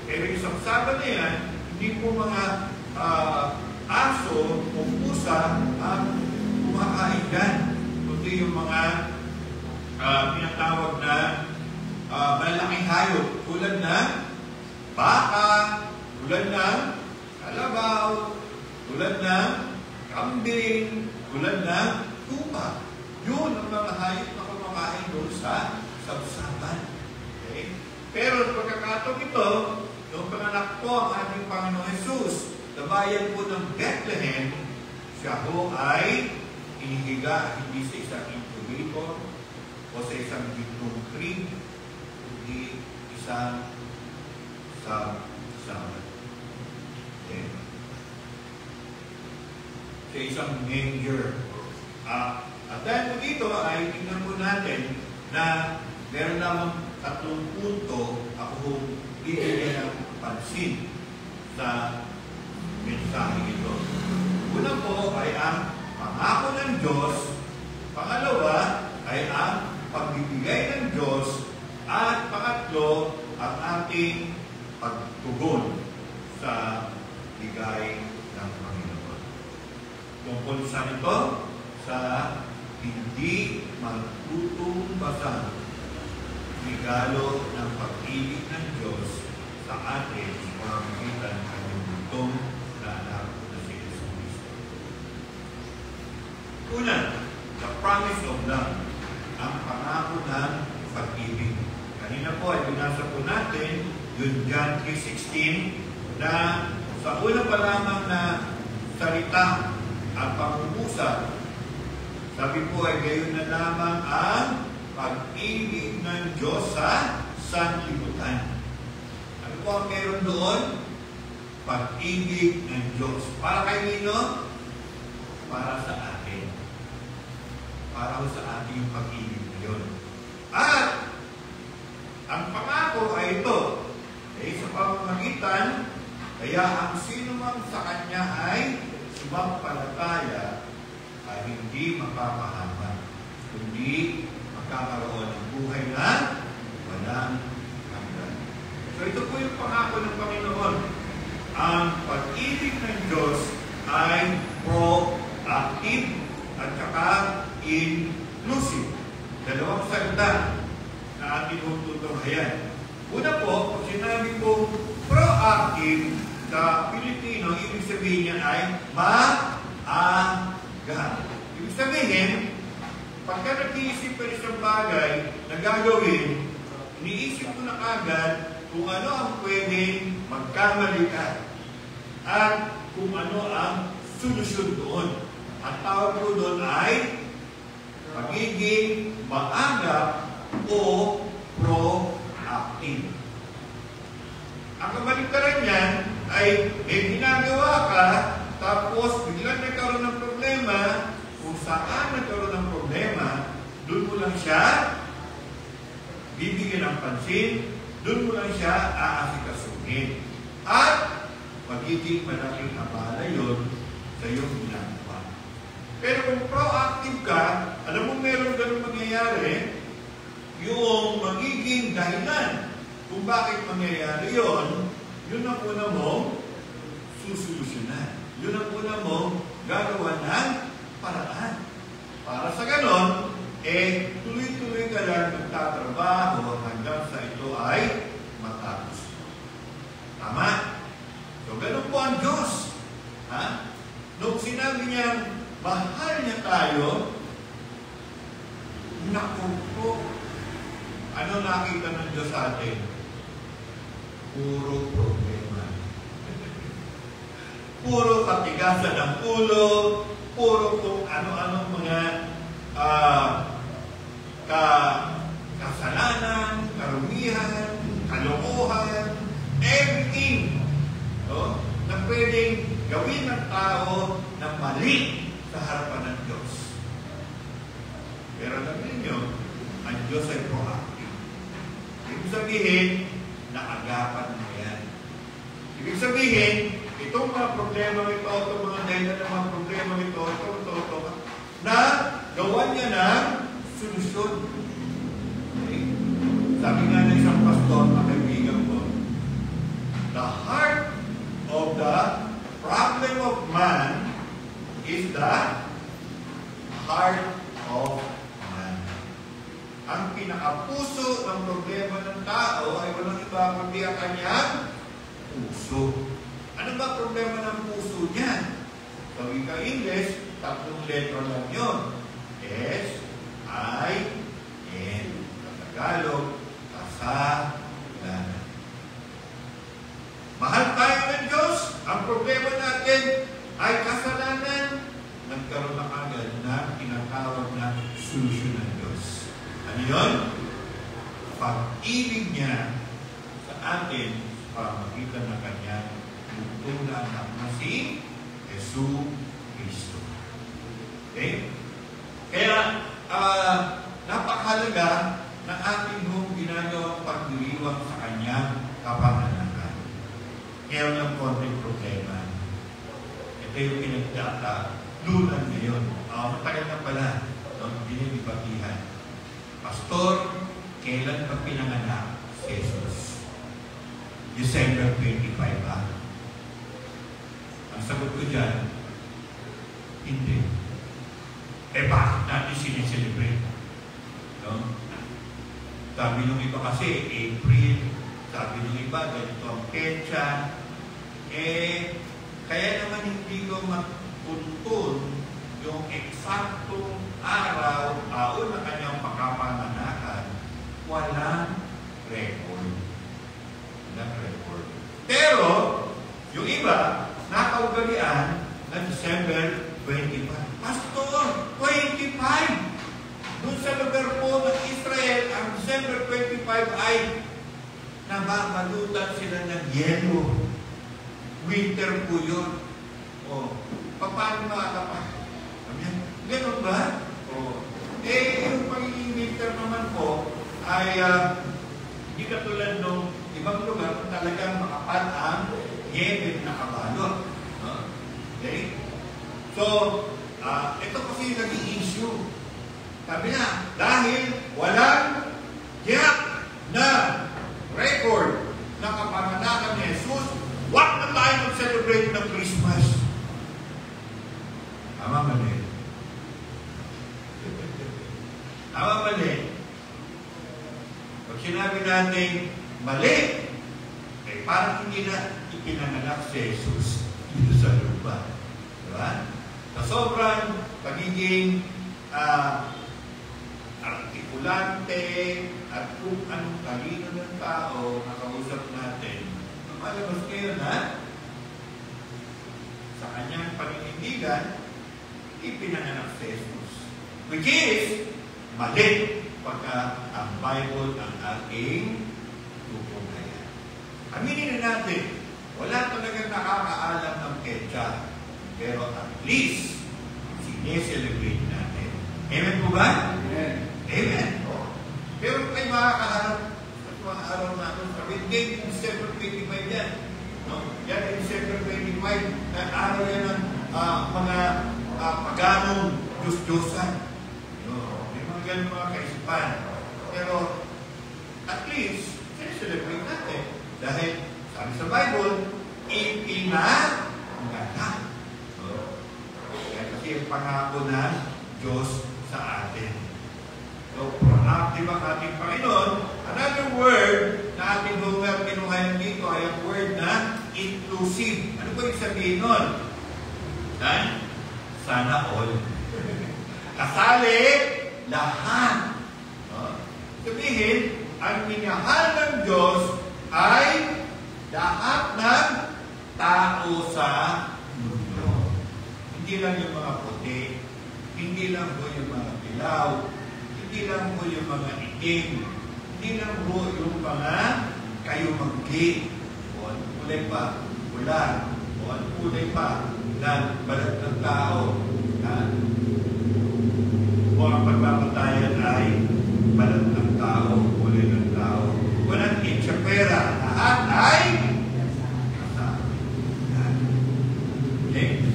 Pero yung sabsaban na yan, hindi po mga aso o pusa ang kumakain yan. Kundi yung mga pinatawag na malalaking hayop tulad ng baka, tulad ng kalabaw, tulad ng kambing, tulad ng tupa. Yun ang mga hayop na kumakain doon sa sabsaban. Okay? Pero pagkakataon ito, nung panganak po ang ating Panginoon Jesus, sa bayan po ng Bethlehem, siya po ay inihiga hindi sa isang incubator o sa isang bitong crib, hindi isang sa okay. Sa isang manger. At dahil po dito ay tingnan po natin na meron lamang 3 punto ako bibigyan ng pansin sa mensahe ito. Una po ay ang pangako ng Diyos. Pangalawa ay ang pagbibigay ng Diyos. At pangatlo, ang ating pagtugon sa bigay ng Panginoon. Tungkol sa ito, sa hindi magtutumbasan regalo ng pag-ibig ng Diyos sa atin sa pamamagitan ng kanyang butong na anak na si Jesus Cristo. Una, the promise of love, ang pangako ng pag-ibig. Kanina po ay binasa po natin yung John 3:16 na sa una pa lamang na salita at pangungusap, sabi po ay gayon na lamang ang pag-ibig ng Diyos sa sanlibutan. Ano po ang meron doon? Pag-ibig ng Diyos. Para kay nino? Para sa atin. Para sa atin yung pag-ibig na yun. At ang pangako ay ito. Sa pamamagitan, kaya ang sino man sa Kanya ay sumampalataya ay hindi mapapahamak, kundi magkakaroon ng buhay na walang hanggan. So ito po yung pangako ng Panginoon. Ang pag-ibig ng Diyos ay proactive at saka inclusive. Dalawang salita na ating tutunghayan. Una po, pag sinabi po proactive sa Pilipino, ibig sabihin niya ay maaga. Ibig sabihin, pagka nag-iisip ka isang bagay na gagawin, iniisip ko na agad kung ano ang pwedeng magkamali ka at kung ano ang solusyon doon. Ang tawag ko doon ay pagiging maaga o proactive. Ang kabaliktaran niyan ay may ginagawa ka, tapos biglang nagkaroon ng problema, kung saan nagkaroon ng problema, doon mo lang siya bibigyan ng pansin, doon mo lang siya aasikasuhin. At magiging malaking abala yun sa iyong ginagawa. Pero kung proactive ka, alam mo meron ganun mangyayari, yung magiging dahilan kung bakit mangyayari yun, yun ang una mong susolusyonan. Yun ang una mong gagawa ng paraan. Para sa ganon, tuloy-tuloy ka lang nagtatrabaho hanggang sa ito ay matapos. Tama? So, ganun po ang Diyos. Nung sinabi niya, mahal niya tayo, naku po, ano nakita ng Diyos sa atin? Puro problema. Puro katigasan ng ulo, puro kung ano-ano mga kasalanan, karumihan, kalokohan, everything na pwedeng gawin ng tao na mali sa harapan ng Diyos. Pero alam ninyo, ang Diyos ay proactive. Ibig sabihin, naagapan mo yan. Ibig sabihin, itong mga problema ito, itong mga dahilan ng mga problema ito, ito, na gawan niya ng solusyon. Okay? Sabi nga na isang pastor, na kaibigan ko, the heart of the problem of man is the heart of man. Ang pinakapuso ng problema iba kundi ang kanyang puso. Ano ba problema ng puso niya? Sa wika English, 3 letra lang yun. S, I, N. Sa Tagalog, kasalanan. Mahal tayo ng Diyos. Ang problema natin ay kasalanan. Nagkaroon na agad na tinatawag na solusyon ng Diyos. Ano yun? Pag-ibig niya sa atin para makita na kanyang tungtungan na si Jesus Cristo. Okay? Kaya, napakahalaga na ating mong ginagawang pagdiriwang sa kanyang kapanganakan. Ngayon ang konting problema. Ito yung pinagdatalunan ngayon. Matagal na pala, binibatihan. Pastor, kailan pa pinanganak si Jesus? December 25 ba? Ang sagot ko dyan, hindi. Bakit natin sineselebrate? No? Sabi nung iba kasi, April. Sabi nung iba, ganito ang petsa. Kaya naman hindi ko matuntun yung eksaktong araw, taon na kanyang pagkapanganakan, walang record. Walang record. Pero, yung iba, nakaugalian na December 25. Pastor, 25! Doon sa lugar po ng Israel, ang December 25 ay nababalutan sila ng yelo. Winter po yun. Paano makakapag? Ganun ba? Yung pagiging winter naman po ay hindi katulad nung ibang lugar talagang makapal ang yebit na kabalot. Okay? So, ito kasi yung naging issue. Sabi na, dahil walang gap na record na kapanganakan ni Jesus, wag na tayo mag-celebrate ng Christmas. Tama mali. Tama mali. Pag sinabi natin mali, parang hindi na ipinanganak si Jesus dito sa lupa. Diba? Sa sobrang pagiging artikulante at kung anong talino ng tao nakausap natin, malabas ngayon na sa kanyang paninindigan, ipinanganak si Jesus. Which is, mali pagka ang Bible ang ating tutunayan. Aminin na natin, wala talagang nakakaalam ng petsa. Pero at least, sineselebrate natin. Amen po ba? Amen. Amen. Pero kayo makakaharap sa mga araw na ito, sabihin, date in December 25 yan. Yan in December 25, na araw yan ng mga paganong Diyos-Diyosan. May mga ganun mga kaisipan. Pero at least, sineselebrate natin. Dahil, sabi sa Bible, ipinanganak. Kasi yung pangako ng Diyos sa atin. So, proactive ang ating Panginoon. Another word na ating kinuhayan dito ay ang word na inclusive. Ano po yung sabihin nun? Sana all. Kasali lahat. Sabihin, ang minahal ng Diyos ay lahat ng tao sa mundo. Hindi lang yung mga puti, hindi lang po yung mga dilaw, hindi lang po yung mga itim, hindi lang po yung mga kayumanggi, o kulay pa, pula, o kulay pa ng balat ng tao. O ang pagpapatayan ay balat ng tao, kulay ng tao. Walang itsapera, lahat ay okay.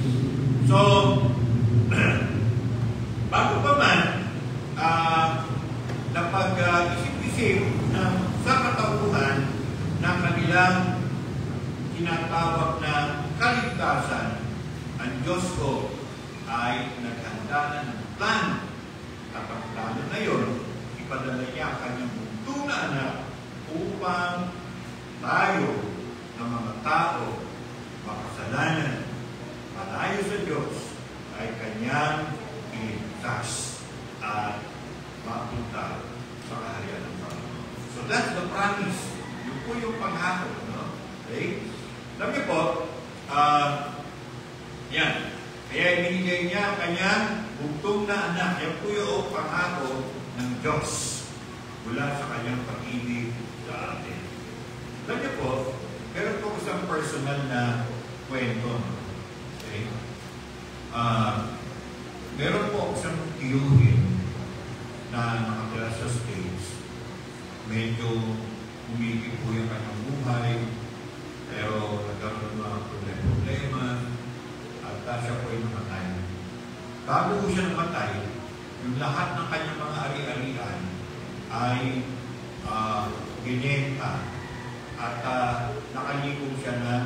So, bago pa man napag-isip-isip sa katauhan ng kanilang tinatawag na kaligtasan, ang Diyos ko ay naghanda na ng plano. At ang plano na yun, ipadala niya ang kanyang buntong na anak upang mga tao makasalanan, malayo sa Diyos, ay Kanyang iligtas at mapunta sa kaharian ng Panginoon. So that's the promise. Yun po yung pangako. No? Okay? Alam niyo po, yan. Kaya ibinigay niya Kanyang bugtong na anak. Yan po yung pangako ng Diyos mula sa Kanyang pag-ibig sa atin. Alam niyo po, meron po isang personal na kwento. Okay? Meron po isang tiyuhin na nakatira sa States. Medyo umigit po yung kanyang buhay, pero nagkaroon ng mga problema at siya po ay namatay. Bago po siya namatay, yung lahat ng kanyang mga ari-arian ay ginenta at nakaliko siya ng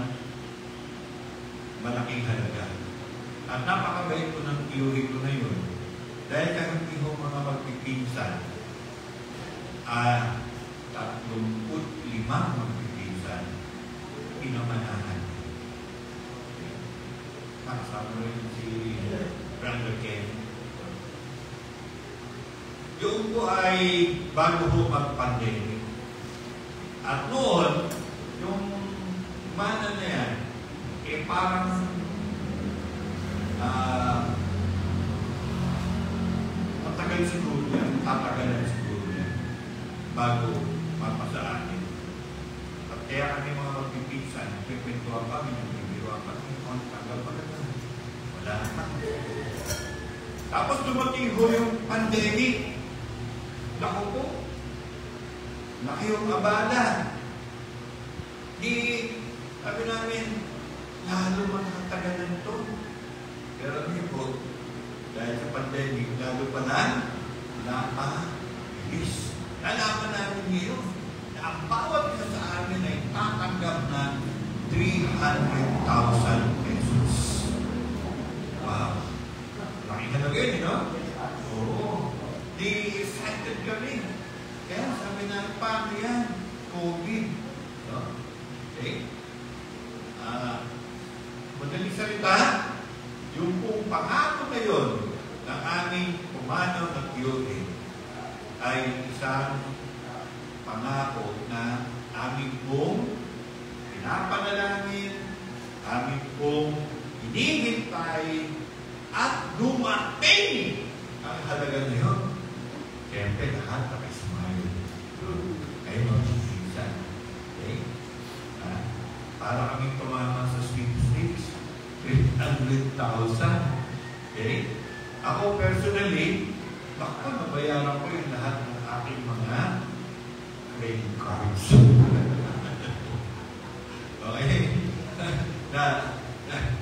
malaking halaga. At napakabait ko ng tiyuhin ko na yun. Dahil kami ho mga magpipinsan, 35 magpipinsan, pinamanahan. Kasama rin si Brother Ken. Yung po ay bago ho mag-pandemic. At noon, yung mana na yan, parang matagal siguro yan, tatagalan siguro yan bago mapasa atin. At kaya kami mga magpipinsan, nagpipintuan kami, nagpipiruan kami, tagal pa na. Wala na. Tapos dumating ho yung pandemic. Naku po, laki yung abala. Di, sabi namin, lalo magkatagalan to. Pero hindi po, dahil sa pandemic, lalo pa na napabilis. Nalaman namin ngayon na ang bawat isa sa amin ay tatanggap na 300,000 pesos. Wow! Laki halaga yun, no? Oo. Di excited kami. Kaya sabi namin, paano yan? COVID. No? Okay? Madaling salita, yung pong pangako na yun ng aming pumanaw ng tiyuhin ay isang pangako na aming pong pinapanalangin, aming pong hinihintay at dumating ang halaga na yun. Siyempre, lahat nakismile. Kayo mag-iisan. Okay? Para kaming tumama sa sweepstakes. 300,000. Okay? Ako personally, baka nabayaran ko yung lahat ng aking mga credit cards. Okay?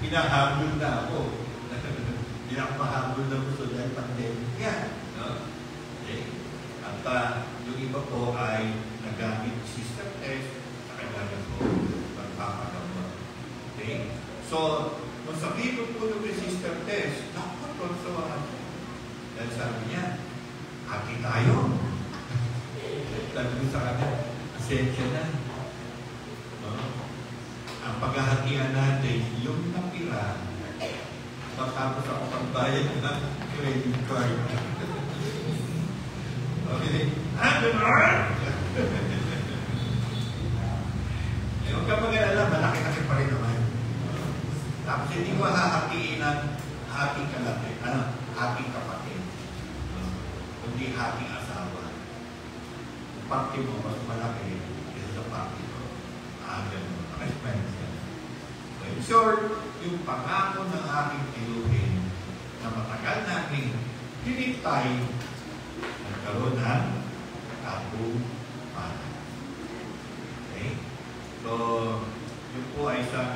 Pinahabol na ako. Hindi ako mahabol na gusto dahil pandemic yan. No? Okay? At yung iba po ay nagamit system test sa kailangan ko magpapagamot. Okay? So, kung sabihin ko po yung resistor test, nakukonsultuhan. Dahil sabi niya, hati tayo. Sabi ko sa kanya, asensya na. No? Ang paghahatian natin, yung napira, matapos ako pagbayad ng credit card. Okay? Huwag ka mag-alala, malaki-laki pa rin naman. Tapos hindi ko hahatiin ng hating kalapit, hating kapatid. Kundi hating asawa. Ang party mo, mas malaki kaysa sa party ko. Ganun. Naka-expense yan. So, in short, yung pangako ng aking tiyuhin na matagal namin hinintay nagkaroon ng katuparan. Okay? So, yun po ay isang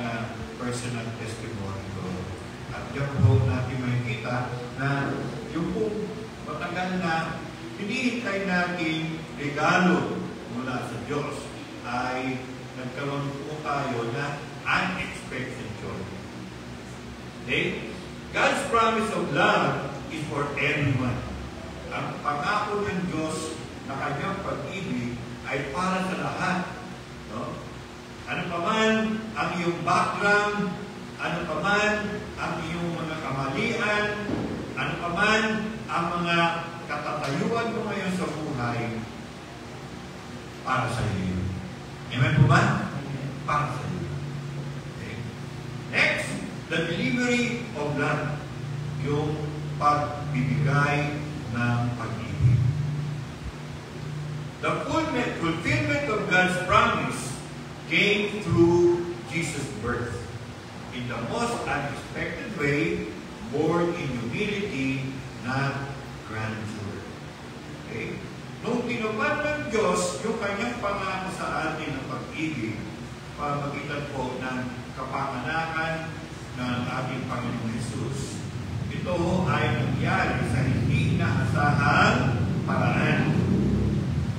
personal testimony ko. At yan po natin makikita na yung po matagal na hinihintay natin regalo mula sa Diyos ay nagkaroon po tayo na unexpected joy. Okay? God's promise of love is for everyone. Ang pangako ng Diyos na kanyang pag-ibig ay para sa lahat. No? Ano pa man iyong background, ano pa man ang iyong mga kamalian, ano pa man ang mga katatayuan mo ngayon sa buhay, para sa iyo. Amen po ba? Para sa iyo. Okay. Next, the delivery of love. Yung pagbibigay ng pag-ibig. The fulfillment of God's promise came through Jesus' birth. In the most unexpected way, born in humility, not grandeur. Okay? Nung tinupad ng Diyos yung kanyang pangako sa atin ng pag-ibig, pamagitan po ng kapanganakan ng ating Panginoong Hesus, ito ay nangyari sa hindi inaasahang paraan.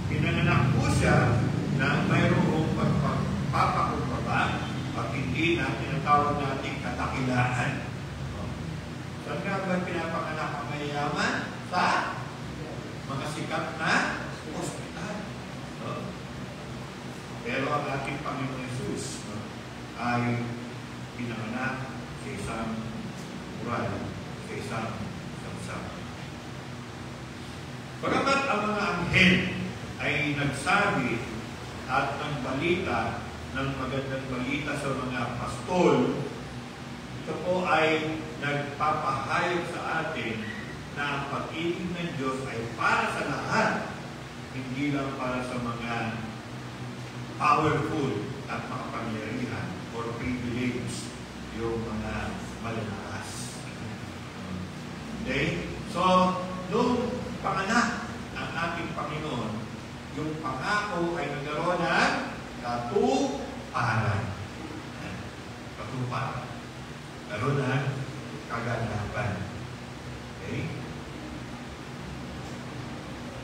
Pinanganak po siya na mayroong pagpapakumbaba at hindi na tinatawag natin katakilaan. Saan nga ba pinapanganak ang mayayaman? Sa mga sikat na hospital. Pero ang ating Panginoong Hesus ay pinanganak sa isang moral, sa isang samsam. Pagkakat ang mga anghel ay nagsabi at nagbalita ng magandang balita sa mga pastol, ito po ay nagpapahayag sa atin na ang pag-ibig ng Diyos ay para sa lahat, hindi lang para sa mga powerful at makapangyarihan or privileged, yung mga malalakas. Okay? So, nung panganak ang ating Panginoon, yung pangako ay nagkaroon ng katuparan. Katuparan. Nagkaroon ng kaganapan. Okay?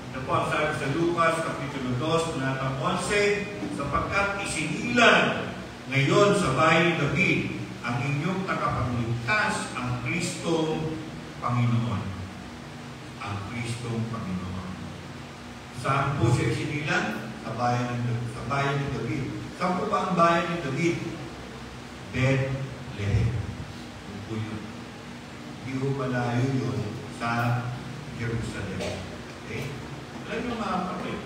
Ito po ang sabi sa Lucas, Kapitulo 2, Talatang 11, sapagkat isinilang ngayon sa bahay ni David ang inyong tagapagligtas, ang Kristong Panginoon. Ang Kristong Panginoon. Saan po siya isinilang? Sa bayan ni David. Saan po ba ang bayan ni David? Bethlehem. Yun po yun. Hindi po malayo yun sa Jerusalem. Okay? Alam nyo mga kapatid,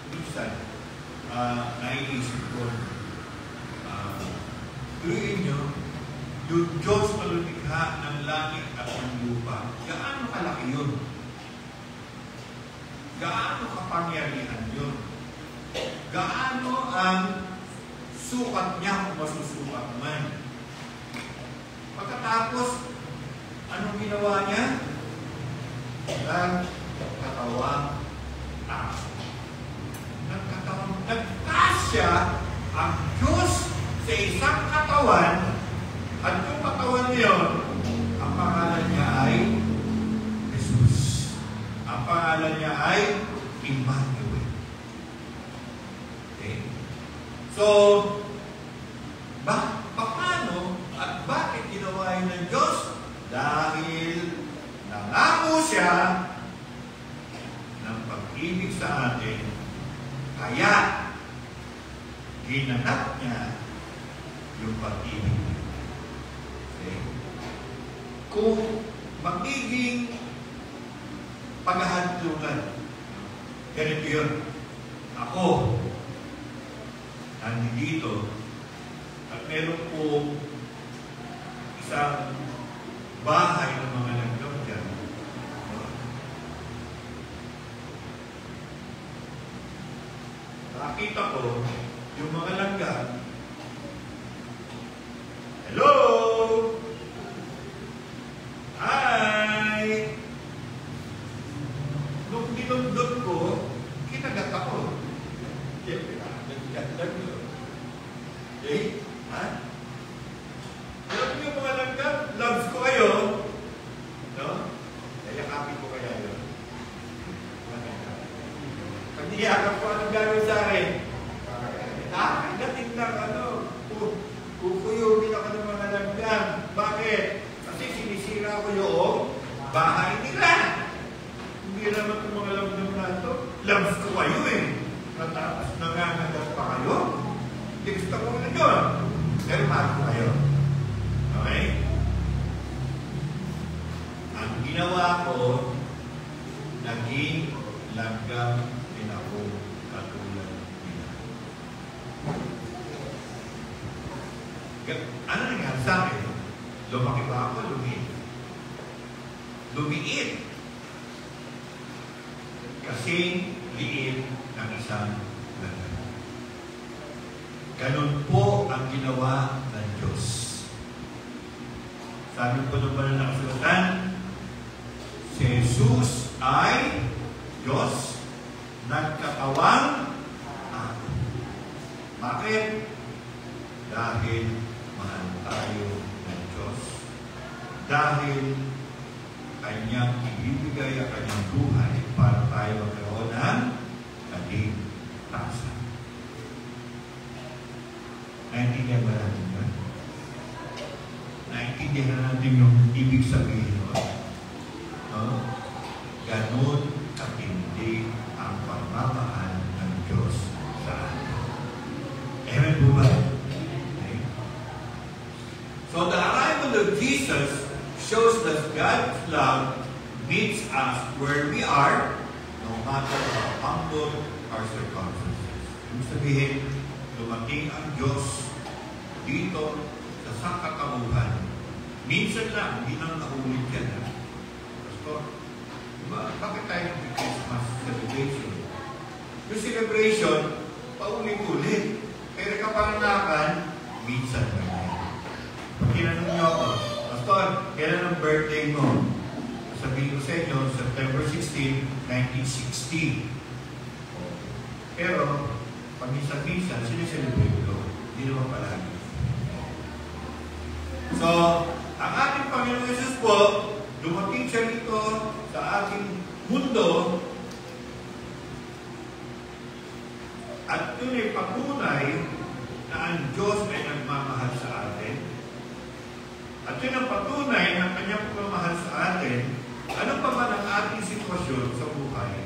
minsan, naiisip ko, tuloyin nyo, yung Diyos na lumikha ng langit at ng lupa, gaano kalaki yun? Gaano kapangyarihan yun? Gaano ang sukat niya kung masusukat man? Pagkatapos, anong ginawa niya? Nagkatawang tao. Nagkasya ang Diyos sa isang katawan, at yung katawan niyon, ang pangalan niya ay Jesus. Ang pangalan niya ay Emmanuel. Okay? So, paano at bakit ginawa yun ng Diyos? Dahil nangako siya ng pag-ibig sa atin, kaya ginanap niya yung pag-ibig. Okay? Kung magiging paghahantulungan, ganito yun. Ako, nandito, at meron po isang bahay ng mga langgam dyan. Nakita ko yung mga langgam. Hello! Hi! Nung dinundot ko, kinagat ako. Siyempre, nagkatag ko. Okay? Ha? Alam niyo mga langgam, loves ko kayo. No? Yayakapin ko kaya yun. Pag niyakap ko, anong gano'n sa akin? Dating lang, kukuyugin ako ng mga langgam. Bakit? Kasi sinisira ko yung bahay nila. Hindi naman itong mga langgam na ito. Loves ko kayo eh. Matapos nangangagat pa kayo. Hindi gusto ko na yun. Pero bago Ano nangyari sa akin? Lumaki ba ako? Lumiit. Lumiit. Kasing liit ng isang lahat. Ganun po ang ginawa ng Diyos. Sabi po naman ng kasulatan, si Jesus ay Diyos nagkatawang ako. Bakit? Dahil mahal tayo ng Diyos. Dahil kanyang ibibigay ang kanyang buhay para tayo magkaroon ng kaligtasan. Naintindihan ba natin yan? Naintindihan natin yung ibig sabihin nun. No? Ganun katindi ang pagmamahal ng Diyos sa atin. Amen po ba? Okay. So the arrival of Jesus shows that God's love meets us where we are, no matter how humble our circumstances. Ibig sabihin, dumating ang Diyos dito sa sangkatauhan. Minsan lang, hindi nang naulit yan. Pastor, diba, bakit tayo nag-Christmas celebration? Yung celebration, paulit-ulit. Pero kapanganakan, minsan lang yan. Pag tinanong niyo ako, Pastor, kailan ang birthday mo? Sabihin ko sa inyo, September 16, 1960. Pero, pag minsan-minsan, sineselebrate ko. Hindi naman palagi. So, ang ating Panginoon Jesus po, dumating siya dito sa ating mundo at yun ay patunay na ang Diyos ay nagmamahal sa atin. At yun ang patunay ng kanyang pagmamahal sa atin. Ano pa man ang ating sitwasyon sa buhay?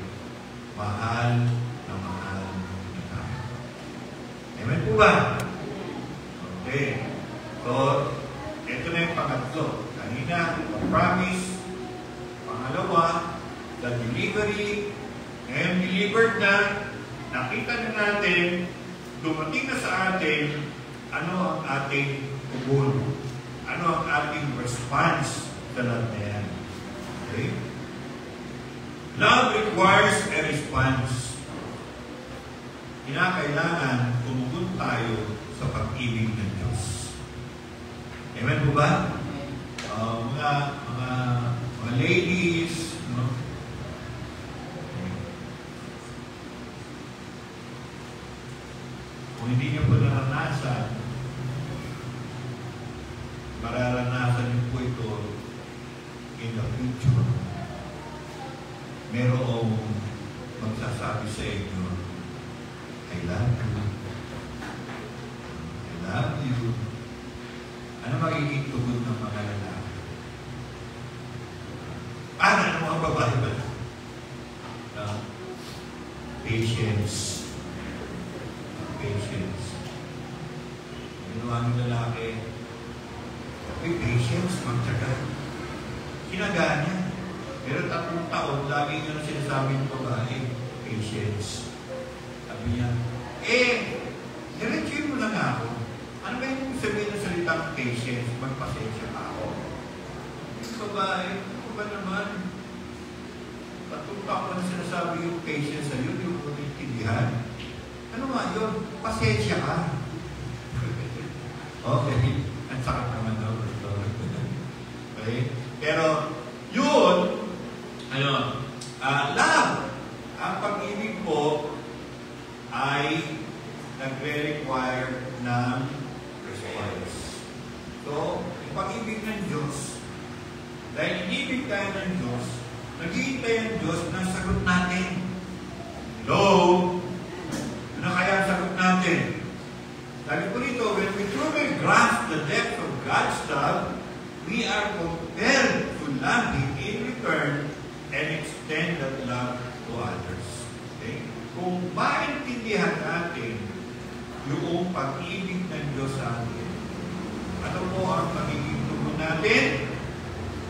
Mahal na mahal na tayo. Amen po ba? Okay. So, ito na yung pangatlo. Kanina, promise. Pangalawa, the delivery. Ngayon, delivered na. Nakita na natin, dumating na sa atin, ano ang ating tubol. Ano ang ating response sa lahat na yan. Okay? Love requires a response. Kinakailangan tumugon tayo sa pag-ibig ng Diyos. Amen po ba? Mga ladies, no? Okay. Kung hindi niyo po naranasan, mararanasan niyo po ito in the future. Merong magsasabi sa inyo, I love you. I love you. Ano magiging tugon ng mga lalaki? Ano ang babae ba? Patience. Patience. Ginawa ng lalaki, may patience, magtsaga. Kinaga niya. Pero 3 taon, lagi niya na sinasabi ng babae, patience. Sabi niya, diretsuin mo lang ako. Ano ba yung sabihin ng salitang patience? Magpasensya pa ako. Yung babae, ano ba naman? 3 taon na sinasabi yung patience sa iyo, yung pagkikibihan. Ano nga yun? Pasensya ka. Okay. Ang sakit naman daw. Okay? Pero, yun, love. Ang pag-ibig po ay nagre-require ng response. So, yung pag-ibig ng Diyos, dahil inibig tayo ng Diyos, naghihintay ang Diyos na sagot natin. Hello? Ano kaya ang sagot natin? Sabi ko rito, when we truly grasp the depth of God's love, we are compelled to love Him in return and extend that love to others. Okay? Kung maintindihan natin yung pag-ibig ng Diyos sa atin, ano po ang pag-ibig natin?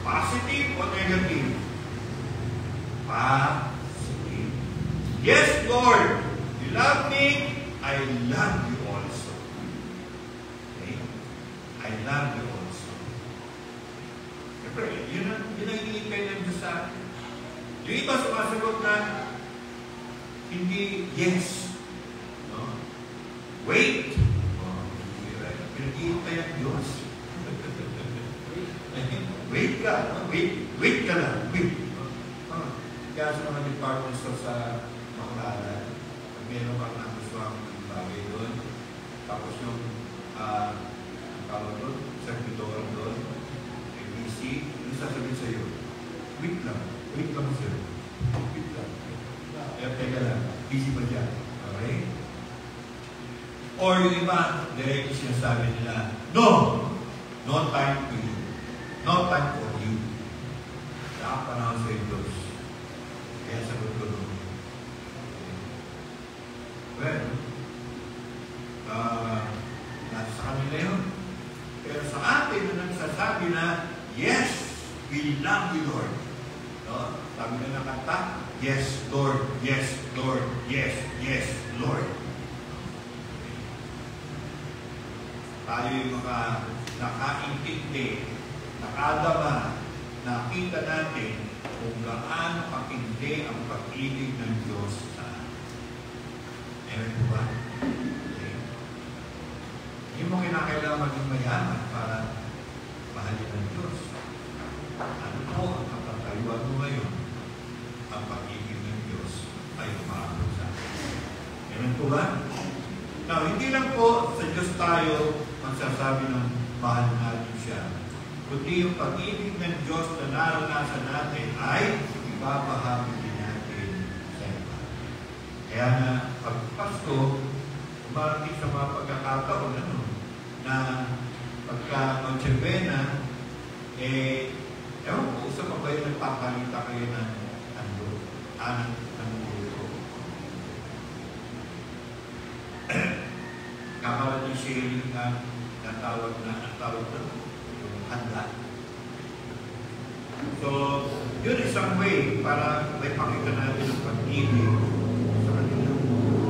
Positive o negative? Positive. Yes, Lord, you love me, I love you also. Okay? I love you also. Siyempre, yun ang hinihintay ng Diyos sa atin. Yung iba sumasagot na hindi yes. No? Wait. Pinag-iintay ang Diyos. Wait ka. Wait ka lang. Wait. Kaya sa mga department store sa Makalala, meron kang nagustuhan ng bagay doon. Tapos yung tawag doon, servidor doon, ABC, yung sasabihin sa'yo, wait lang sa'yo. Wait lang. Teka lang, busy ba dyan? Okay? Or yung iba, direct sinasabi nila, no! No time to you. No time for you. Saan panahon sa Diyos? Kaya sagot ko doon. Well, nasa sa kanila yun. Pero sa atin na nagsasabi na, yes, we love you, Lord. No? Sabi na ng kanta, yes, Lord, yes, Lord, yes, yes, Lord. Tayo yung mga nakaintindi, nakadama, nakita natin kung gaano kakindi ang pag-ibig ng Diyos sa atin. Meron po ba? Okay. Hindi mo kinakailangan maging mayaman para mahalin ng Diyos. Ano po ang kapatayuan mo ngayon? Ang pag-ibig ng Diyos ay umaabot sa atin. Meron po ba? Now, hindi lang po sa Diyos tayo magsasabi ng mahal natin siya, kundi yung pag-ibig ng Diyos na naranasan natin ay ibabahagi din natin sa iba. Kaya na, pag Pasko, umarating sa mga pagkakataon na pagka Noche-Buena, ewan ko, sa pa ba yung nagpapalita kayo ng buko. Kakarating sharing na tawag na yung handa. So, yun isang way para may pakita natin ang pag-ibig sa kanila.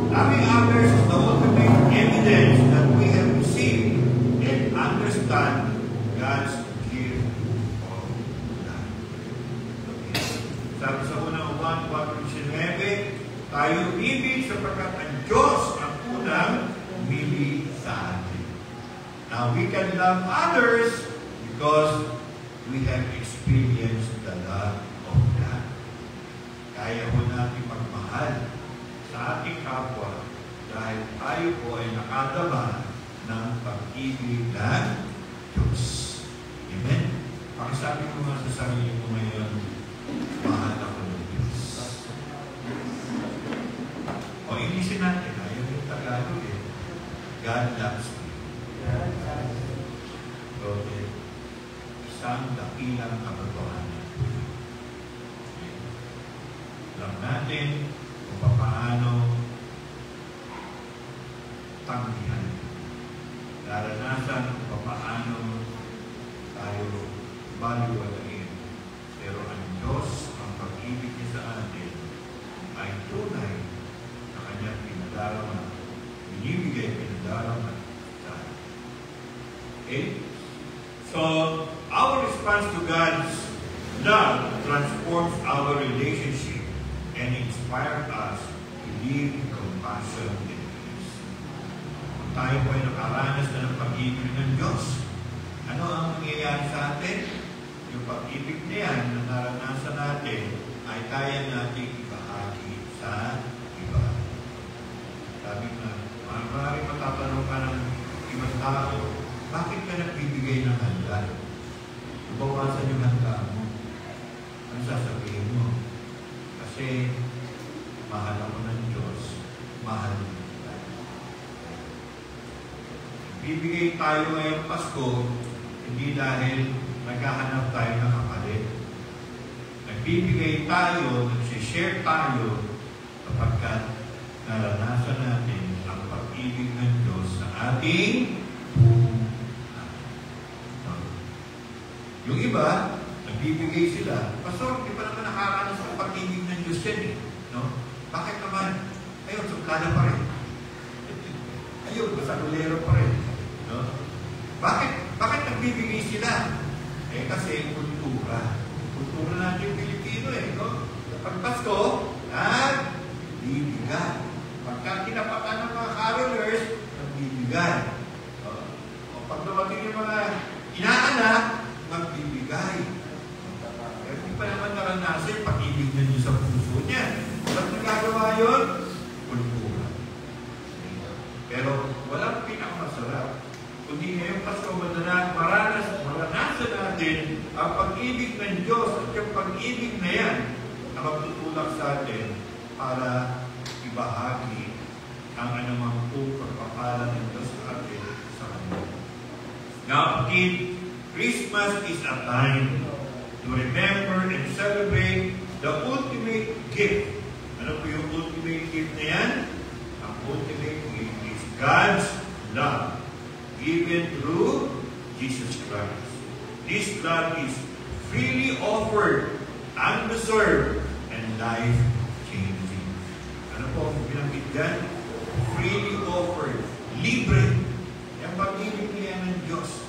Loving others is the ultimate evidence that we have received and understand God's gift of love. Okay. Sabi sa unang 1:19, tayo ibig sapagkat ang Diyos ang unang umibig sa atin. Now, we can love others because we have experienced the love of God. Kaya po natin magmahal sa ating kapwa dahil tayo po ay nakadama ng pag-ibig ng Diyos. Amen? Pakisabi ko nga sa sarili ko ngayon, mahal ako ng Diyos. O, inisin natin, ayaw yung Tagalog eh. God loves me. Okay. Isang dakilang katotohanan. Okay. Alam natin kung paano tanggihan. Naranasan kung paano tayo baliwalain. Pero ang Diyos, ang pag-ibig niya sa atin, ay tunay na kanyang pinadaraman. Binibigay pinadaraman sa atin. Okay? So, our response to God's love transforms our relationship and inspires us to live in compassion and peace. Kung tayo po ay nakaranas na ng pag-ibig ng Diyos, ano ang mangyayari sa atin? Yung pag-ibig na yan na naranasan natin ay kaya natin ibahagi sa iba. Sabi na, maaaring matatanong ka ng ibang tao, bakit ka nagbibigay ng handa? Ibawasan yung handa mo. Ano sasabihin mo? Kasi mahal ako ng Diyos, mahal mo tayo. Bibigay tayo ngayong Pasko, hindi dahil naghahanap tayo ng kapalit. Nagbibigay tayo, nagsishare tayo kapag naranasan natin ang pag-ibig ng Diyos sa ating buhay. Yung iba, nagbibigay sila. Pastor, di pa naman nakaranas ang pag-ibig ng Diyos yan eh. No? Bakit naman? Ayun, suplada pa rin. Ayun, basagulero pa rin. No? Bakit kultura. Kultura natin Pilipino eh, no? Kapag Pasko, nagbibigay. Pagka tinapatan ng mga carolers, nagbibigay. O pag dumating yung mga inaanak, magbibigay. Pero hindi pa naman naranasin, pag-ibig na niyo sa puso niya. Ba't nagagawa yun? Kultura. Pero walang pinakamasarap. Kundi ngayong Pasko, maranasan natin ang pag-ibig ng Diyos at yung pag-ibig na yan na magtutulak sa atin para ibahagi ang anumang pagpapala ng Diyos sa atin sa Kanya. Now, Christmas is a time to remember and celebrate the ultimate gift. Ano po yung ultimate gift na yan? Ang ultimate gift is God's love given through Jesus Christ. This love is freely offered, undeserved, and life-changing. Ano po ang binanggit dyan? Freely offered, libre. Yung pag-ibig niya ng Diyos,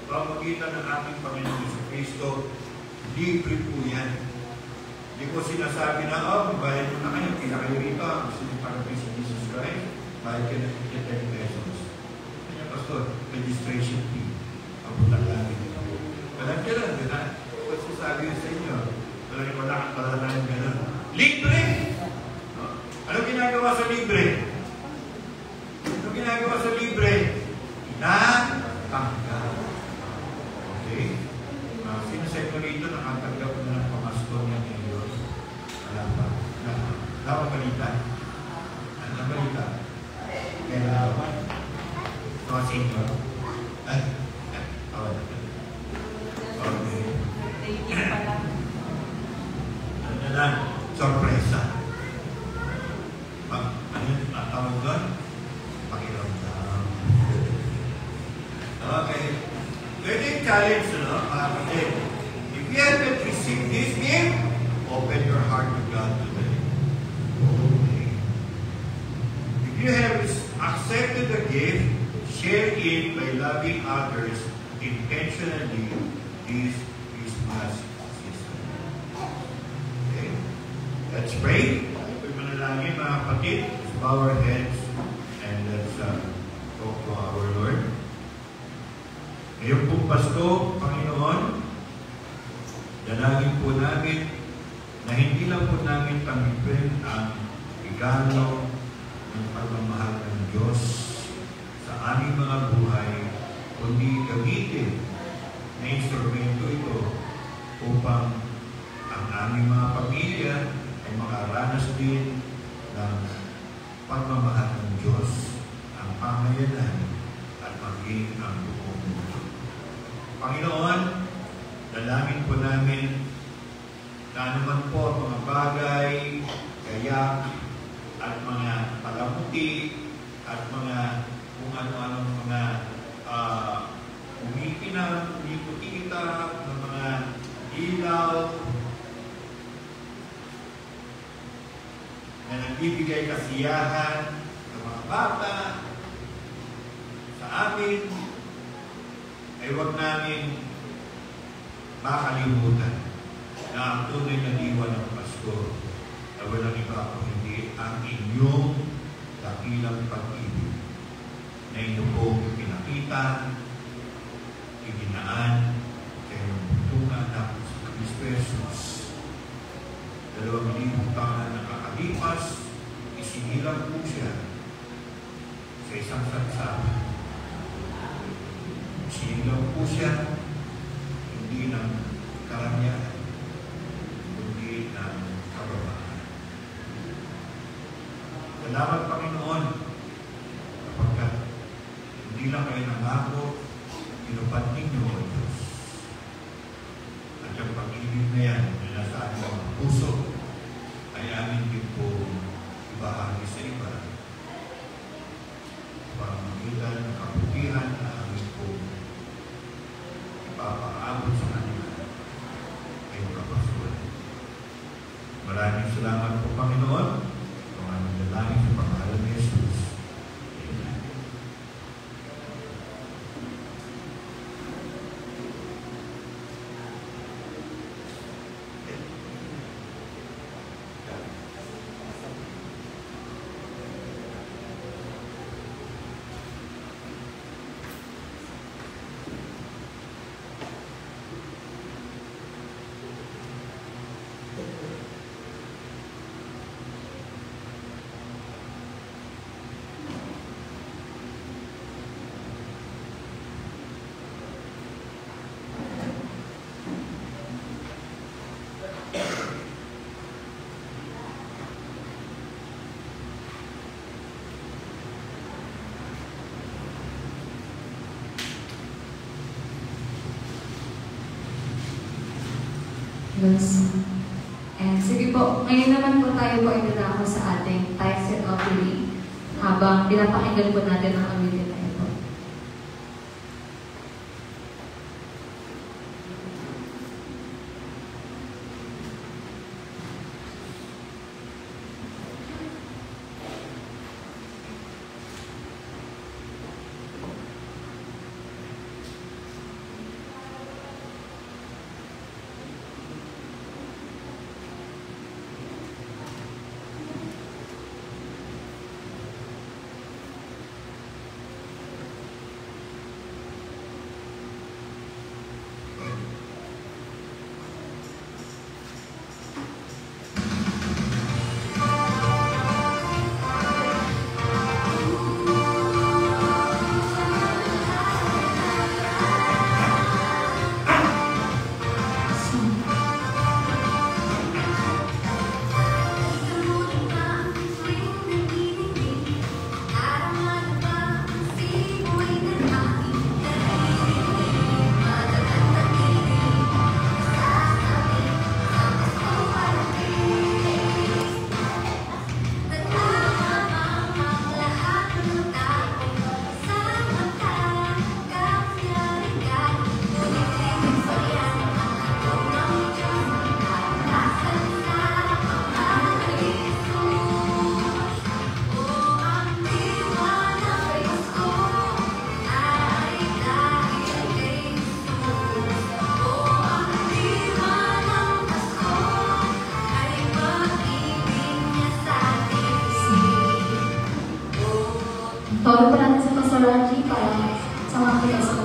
pamagitan ng ating Panginoon Yesu Cristo, libre po yan. Hindi ko sinasabi na, bayad mo na kayo, kaya kayo rito, gusto niyo para kay Jesus Christ, bayad ka na 10 pesos. Kanya, Pastor, registration fee. Ang butak lang ito. Walang gano'n, gano'n. Kung sasabi yun sa inyo, wala lang gano'n. Libre! Ano ginagawa sa libre? Ano ginagawa sa libre? Inatanggap. Okay? Sino sa ito rito nakatanggap na ng pamasko niya ngayon? Wala pa. Wala pa balita? Ano balita? Kailangan. Mga sinyo? Okay. Ano lang? Sorpresa. Ano yung tawag doon? Pakiramdam. Okay. Pwede yung challenge, no? If you haven't received this gift, open your heart to God today. Okay. If you have accepted the gift, share it by loving others intentionally this Christmas season. Okay? Let's pray. Pag manalangin, mga kapatid, let's bow our heads and let's talk to our Lord. Ngayong pong Pasko, Panginoon, dalangin po namin na hindi lang po namin tanggapin ang regalo ng pagmamahal ng Diyos sa aming mga buhay, kundi gamitin na instrumento ito upang ang aming mga pamilya ay makaranas din ng pagmamahal ng Diyos, ang pamayanan at maging ang buong mundo. Panginoon, dalangin po namin na anuman po ang mga bagay, kayak, at mga palamuti, at mga kung ano-anong mga umipinang, umiputita, ng mga ilaw, na nagbibigay kasiyahan sa mga bata, sa amin, ay huwag namin makalimutan na ang tunay na diwa ng Pasko na walang iba kung hindi ang inyong dakilang pag-ibig na inyo pong pinakita, ibinaan, kaya ng buntungan na sa Kristo Jesus. 2,000 taon na nakakalipas, isinilang po siya sa isang sansapa. Isinilang po siya hindi ng karangyaan, kundi ng kababaan. Salamat, Panginoon, kapagkat hindi lang kayo nangako, inupad ninyo o Diyos. At yung pag-ibig na yan, na nasa ating mga puso, ay amin din po ibahagi sa iba. Pamagitan ng kabutihan na amin po ipapaabot sa kanila ngayong kapasuhan. Maraming salamat po, Panginoon, kung aming dalangin sa pangalan ni Jesus. Amen. Yes. And sige po, ngayon naman po tayo po ay dadako sa ating tithes and offering habang pinapakinggan po natin ang awitin na ito. Tawag po natin sa Pastor Raji para sa mga kitas ko.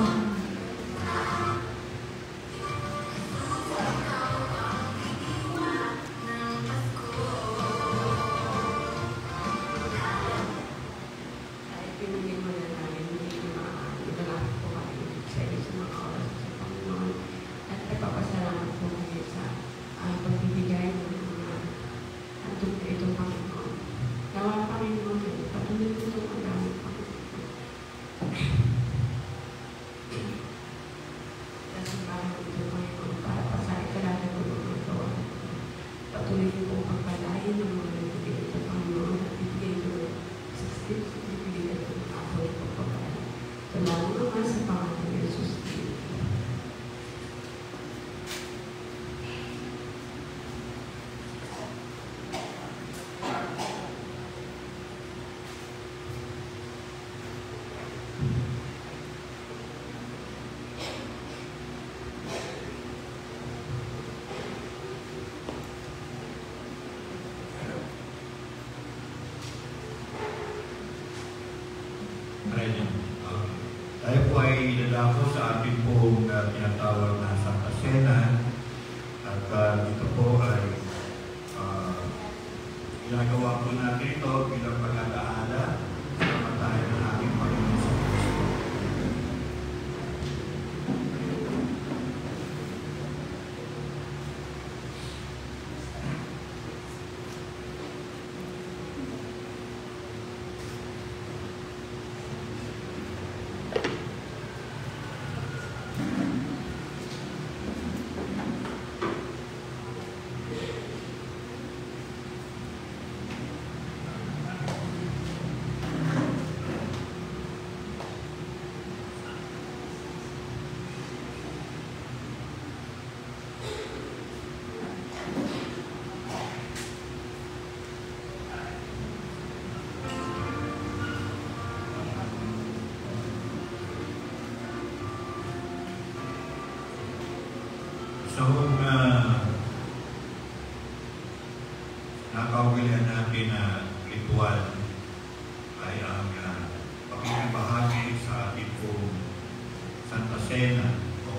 Tayo po ay dadako sa ating pong tinatawag na Santa Cena at dito po ay ginagawa po natin ito bilang pag-alaala sa kamatayan ng ating Panginoon sa Kristo. So, nakauwilan natin na ritual ay ang pakikibahagi sa ating pong Santa Cena o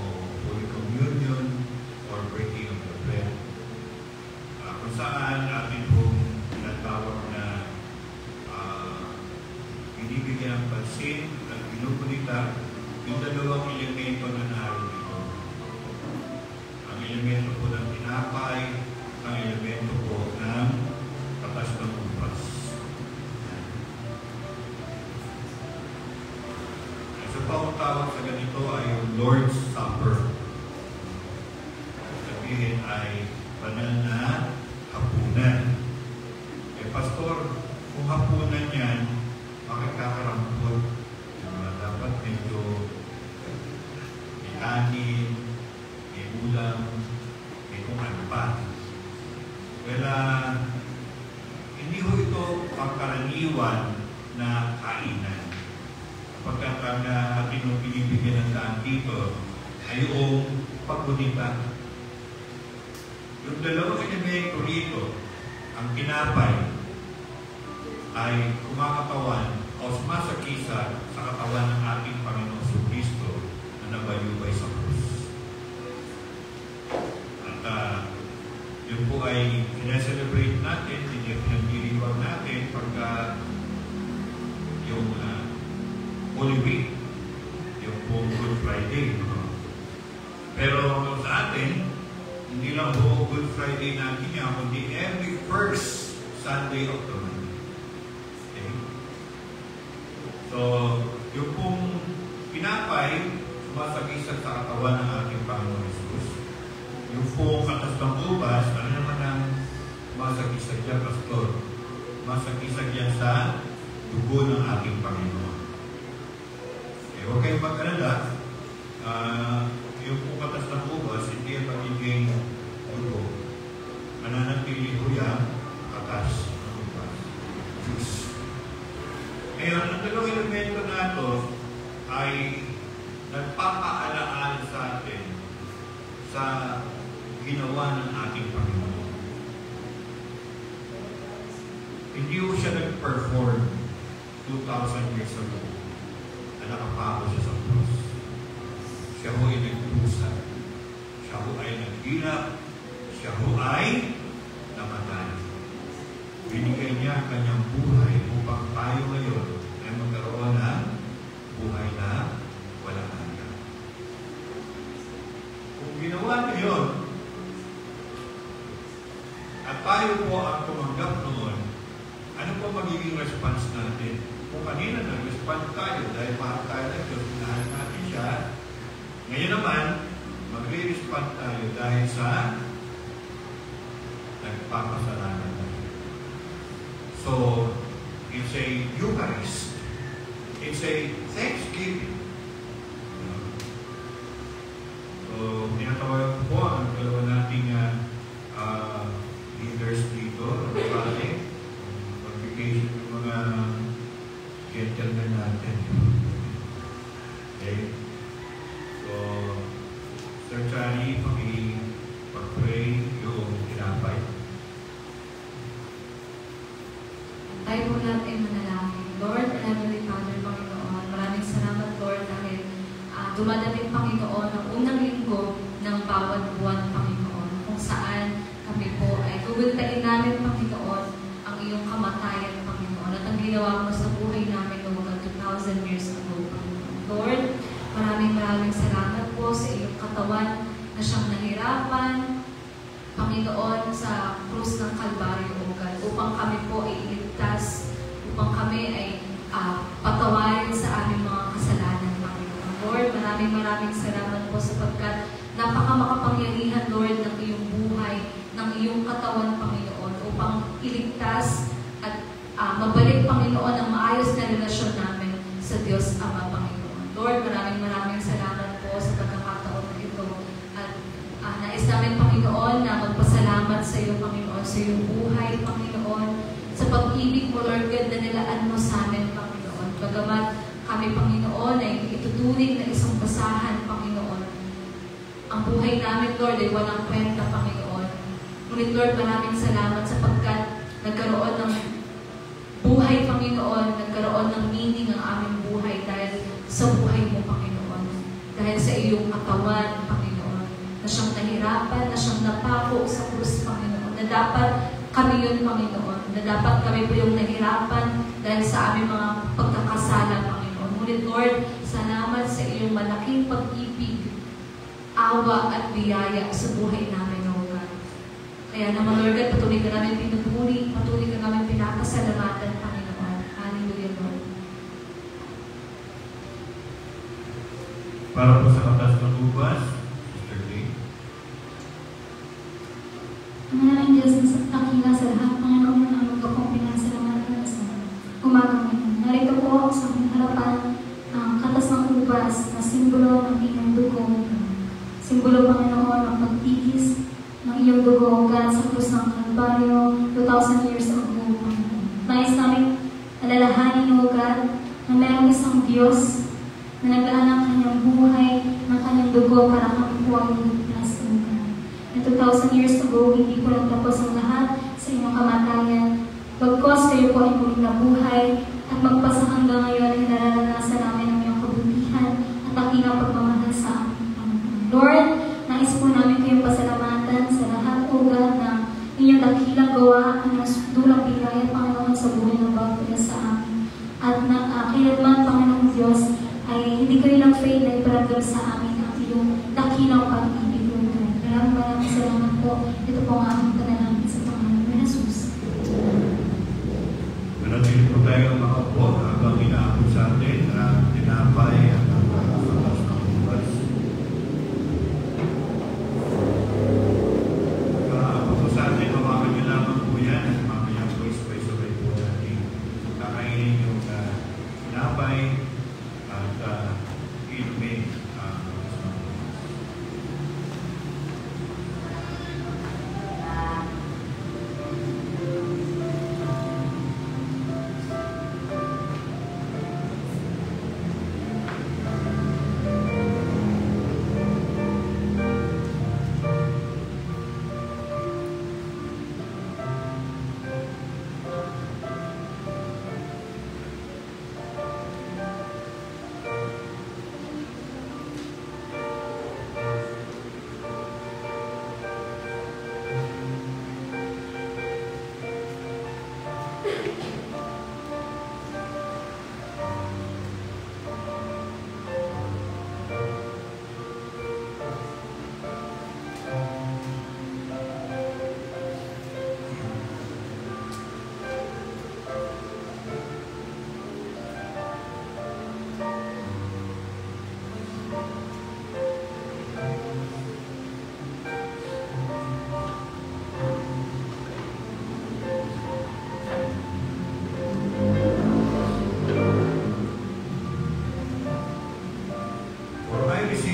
Holy Communion or Breaking of the Bread. Kung saan ating pong tinatawag na binibigyan ng pansin at pinupunita yung dalawang elemento na naroon dito. Ang elemento po ng tinapay, ang elemento po ng katas ng upas. Isa pa ang tawag sa ganito ay yung Lord's Supper. Sabi sabihin ay banal na hapunan. Eh, Pastor, kung hapunan yan, bakit kakarampot? Dapat medyo may kanin, may ulam, may kung ano pa. Well, hindi ho ito pangkaraniwan na kainan. Kapag ang ating binibigyan ng daan dito ay yung paggunita. Yung dalawang elemento rito, ang tinapay ay kumakatawan o sumasakisa sa katawan ng ating Panginoong Kristo na nabayubay sa krus. At yun po ay sineselebrate natin, pinagdiriwag natin pagka yung Holy Week, yung po Good Friday. Pero sa atin, hindi lang po Good Friday natin yan, kundi every first Sunday of the month. Okay? So, yung pong pinapay, sumasagisa sa katawan ng ating Panginoon Jesus. Yung pong katas ng ubas, ano naman ang sumasagisa dyan, Pastor? Sumasagisa dyan sa dugo ng ating Panginoon. Okay, huwag kayong mag-alala. Yung pong katas ng ubas, hindi ang magiging dugo. Mananatili ko yan, katas ng ubas. Juice. Ngayon, ang dalawang elemento na ito ay nagpapaalaan sa atin sa ginawa ng ating Panginoon. Hindi ko siya nag-perform 2,000 years ago na nakapako siya sa cross. Siya ho ay nagdusa. Siya ho ay naghirap. Siya ho ay namatay. Binigay niya ang kanyang buhay upang tayo ngayon ay magkaroon ng buhay na walang hanggan. Kung ginawa niya yun, at tayo po ang tumanggap noon, ano po magiging response natin? Kung kanina nag-respond tayo dahil mahal tayo ng Diyos, minahal natin siya, ngayon naman, magre-respond tayo dahil sa nagpapasalanan natin. So, it's a Eucharist. It's a Thanksgiving. So, tinatawag po ang dalawa nating leaders dito, nagbalik, magbigay ng mga gentlemen natin. Okay? So, Sir Charlie, pag-pray yung tinapay. Tayo po natin manalangin. Lord, Heavenly Father, Panginoon, maraming salamat, Lord, dahil dumadating, Panginoon, ang unang linggo ng bawat buwan, Panginoon, kung saan kami po ay guguntain namin, Panginoon, ang iyong kamatayan, Panginoon, at ang ginawa mo sa buhay namin noong 2,000 years ago, Panginoon. Lord, maraming salamat po sa iyong katawan na siyang nahirapan, Panginoon, sa krus ng Kalbaryo, O God, upang kami po ay iligtas, upang kami ay patawarin sa aming mga kasalanan, Panginoon. Lord, maraming salamat po sapagkat napakamakapangyarihan, Lord, ng iyong buhay, ng iyong katawan, Panginoon, upang iligtas at mabalik, Panginoon, ang maayos na relasyon namin sa Diyos Ama, Panginoon. Lord, maraming salamat po sa pagkakataon na ito. At nais namin, Panginoon, na magpasalamat sa iyo, Panginoon, sa iyong buhay, Panginoon, sa pag-ibig mo, Lord God, na nilaan mo sa amin, Panginoon. Bagamat kami, Panginoon, ay ituturing na isang basahan, Panginoon. Ang buhay namin, Lord, ay walang kwenta, Panginoon. Ngunit, Lord, maraming salamat sapagkat nagkaroon ng buhay, Panginoon, nagkaroon ng meaning ang aming buhay dahil sa buhay mo, Panginoon. Dahil sa iyong katawan, Panginoon, na siyang nahirapan, na siyang napako sa krus, Panginoon, na dapat kami yun, Panginoon, na dapat kami po yung nahirapan dahil sa aming mga pagkakasala, Panginoon. Ngunit, Lord, salamat sa iyong malaking pag-ibig, awa at biyaya sa buhay namin, O God. Kaya naman, Lord God, patuloy ka namin pinupuri, patuloy ka namin pinapasalamatan, Panginoon. Hallelujah, Lord. Para po sa katas ng ubas, Mr. Lee. dakilang Diyos na dakila sa lahat, Panginoon, na magkapong pinasalamatan sa umagang ngayon. Narito po ako sa aking harapan ang katas ng ubas na simbolo ng iyong dugo. Simbolo, Panginoon, ng pagtigis ng iyong dugo galing sa krus ng Kalbaryo 2,000 years ago. Nais namin alalahanin, O God, na mayroong isang Diyos na naglaan ng kanyang buhay, ng kanyang dugo para kami po ay ligtas, O God. Na 2,000 years ago, hindi po nagtapos ang lahat sa inyong kamatayan. Bagkos kayo po ay muling nabuhay at magpasa hanggang ngayon ay nararanasan namin ang iyong kabutihan at dakilang pagmamahal sa amin. Lord, nais po namin kayong pasalamatan sa lahat, O God, ng inyong dakilang gawa ang dulang bigay at Panginoon sa buhay ng bawat isa sa amin. At kailanman, Panginoong Diyos, ay hindi kayo lang fail na iparagam sa amin ang iyong dakilang pag-ibig, O God. Maraming salamat po. Ito po ang aming panalangin sa Panginoon ni Jesus. Manatili po tayo makaupo habang inaabot sa atin ang tinapay at ang katas ng ubas. Kaabot po sa atin, mawakan niyo lamang po yan at mamaya po isabay-sabay po natin kakainin yung tinapay at inumin ang katas ng ubas.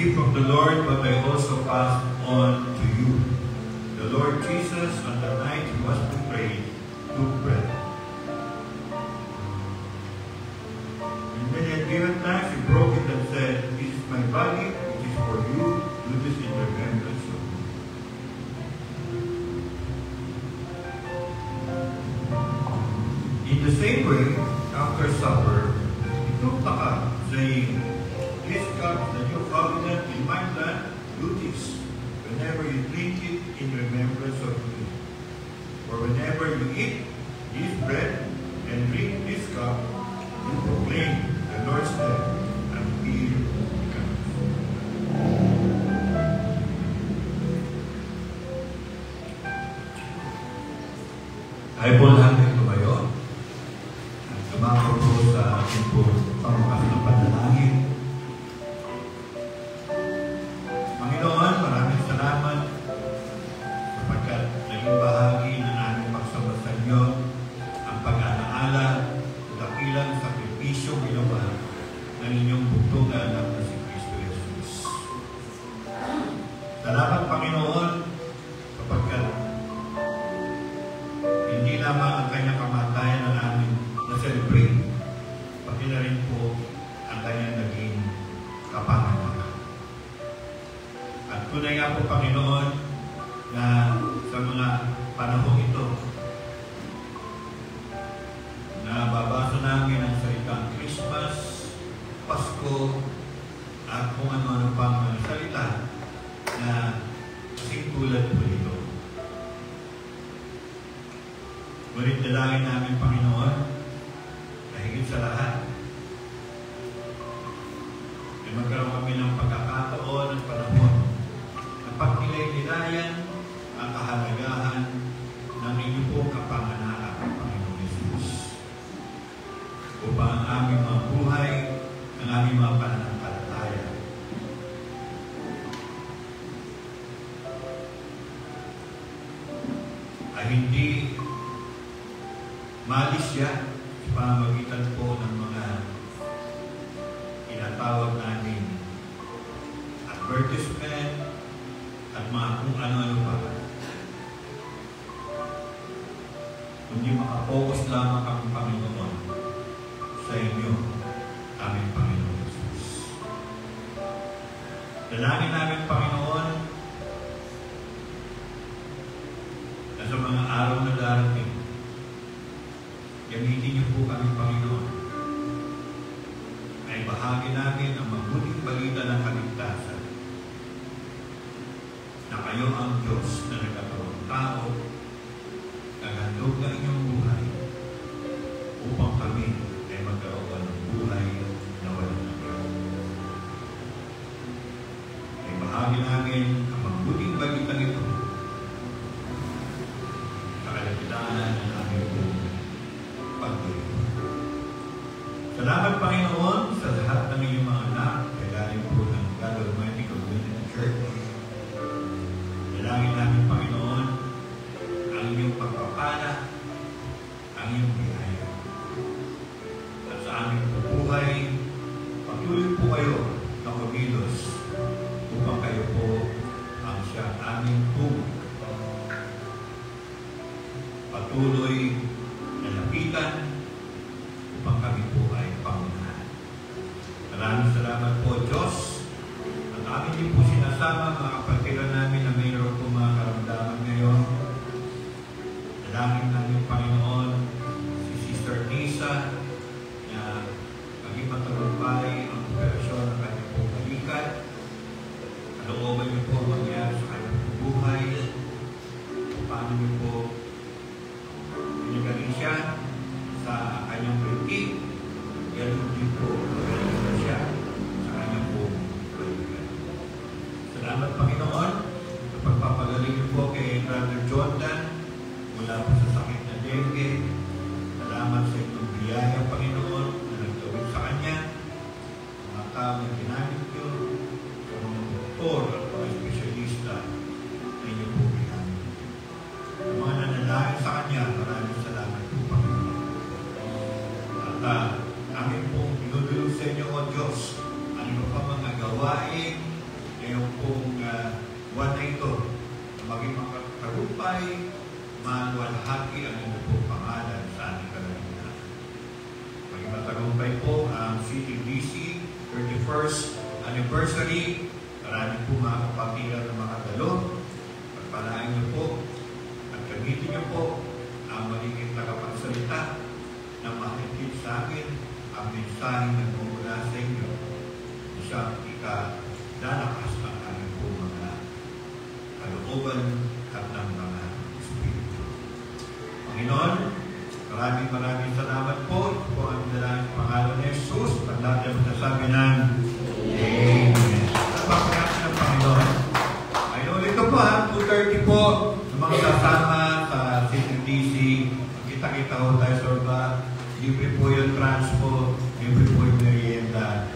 From the Lord, but I also pass on to you. The Lord Jesus, on the night he was betrayed, took bread. And when he had given thanks, he broke it and said, "This is my body, which is for you. Do this in remembrance of me." In the same way, after supper, he took the cup, saying, "This cup is the new covenant in my blood. Do this whenever you drink it in remembrance of me. For whenever you eat this bread and drink this cup, you proclaim the Lord's death until he comes." Tayo po lahat ay tumayo at tumapo po sa ating po pangwakas ng panalangin. Panginoon, maraming salamat sapagkat naging bahagi ng aming pagsamba sa inyo ang pag-alaala at dakilang sakripisyo ginawa ng inyong bugtungan na si Kristo Jesus. Salamat, Panginoon, sapagkat hindi lamang ang kanyang kamatayan ang aming na-celebrate, pati na rin po ang kanyang naging kapanganakan. At tunay nga po, Panginoon, na sa mga panahon ito, na babasa namin ang salitang Christmas, Pasko, at kung ano-ano pang mga salita na kasing tulad po ito. Ngunit dalangin namin, Panginoon, na higit sa lahat, ay magkaroon kami ng pagkakataon at panahon na pagkilay-nilayan ang kahalagahan ng inyong pong kapanganakan, Panginoon Jesus, upang ang aming mga buhay, ang aming mga pananampalataya ay hindi malisya sa pamamagitan po ng mga tinatawag namin advertisement at mga kung ano-ano pa. Kundi makapokus lamang ang Panginoon sa inyo, aming Panginoon Jesus. Dalangin namin, Panginoon, na sa mga araw na darating, gamitin niyo po kami, Panginoon, ay bahagi namin ang mabuting balita ng kaligtasan na kayo ang Diyos na nagkatawang tao, naghandog ng inyong buhay upang kami ay magkaroon ng buhay na walang hanggan. Ay bahagi namin ang mabuting balitang ito sa kalagitnaan ng aming pagtuloy. Salamat, Panginoon, sa lahat ng inyong mga anak, kagaling po ng God Almighty Community Church. Dalangin namin, Panginoon, ang inyong pagpapala, ang inyong biyaya. At sa aming buhay, patuloy po kayo na kumilos upang kayo po ang siyang aming tubig. Patuloy na lapitan upang kami po ay pangunahan. Maraming salamat po, Diyos. At amin din po sinasama mga kapatiran namin na mayroon po mga karamdaman ngayon. Dalangin namin, Panginoon, si Sister Nisa na maging matagumpay ang operasyon ng kanyang pong balikat. Kalooban niyo po mangyari sa kanyang buhay. Paano niyo po pinagaling siya sa kanyang kritik, ganoon din po magaling siya sa kanyang pong balikat. Salamat, Panginoon, sa pagpapagaling niyo po kay Brother Jordan mula po sa sakit na dengue. Salamat sa inyong biyaya, Panginoon, na nagtawid sa kanya. Mga tao na ginamit niyo, sa mga doktor at mga espesyalista na inyong po ginamit. Sa mga nanalangin sa kanya, maraming salamat po, Panginoon. At amin pong pinudulog sa inyo, O Diyos, ano pa mga gawain ngayong pong buwan na ito, na maging makatagumpay, maluwalhati ang inyong pong pangalan sa aming kalagitnaan. Maging matagumpay po ang CTBC 31st anniversary. Maraming po mga kapatiran na makadalo. Pagpalain niyo po at gamitin niyo po ang magiging tagapagsalita na mahigit sa akin ang mensahe na mumula sa inyo na siyang ikadalakas ng aming po mga kalooban at ng mga Espiritu. Panginoon, maraming salamat po. Ito po ang dalangin pangalan ni Jesus. Paglalang magsasabi ng Amen. Napakalasin ng Panginoon. Ngayon, ito po 2:30 po sa mga kasama sa CTDC. Kita-kita ho tayo sa urba. Libre po yung transpo. Libre po yung merienda.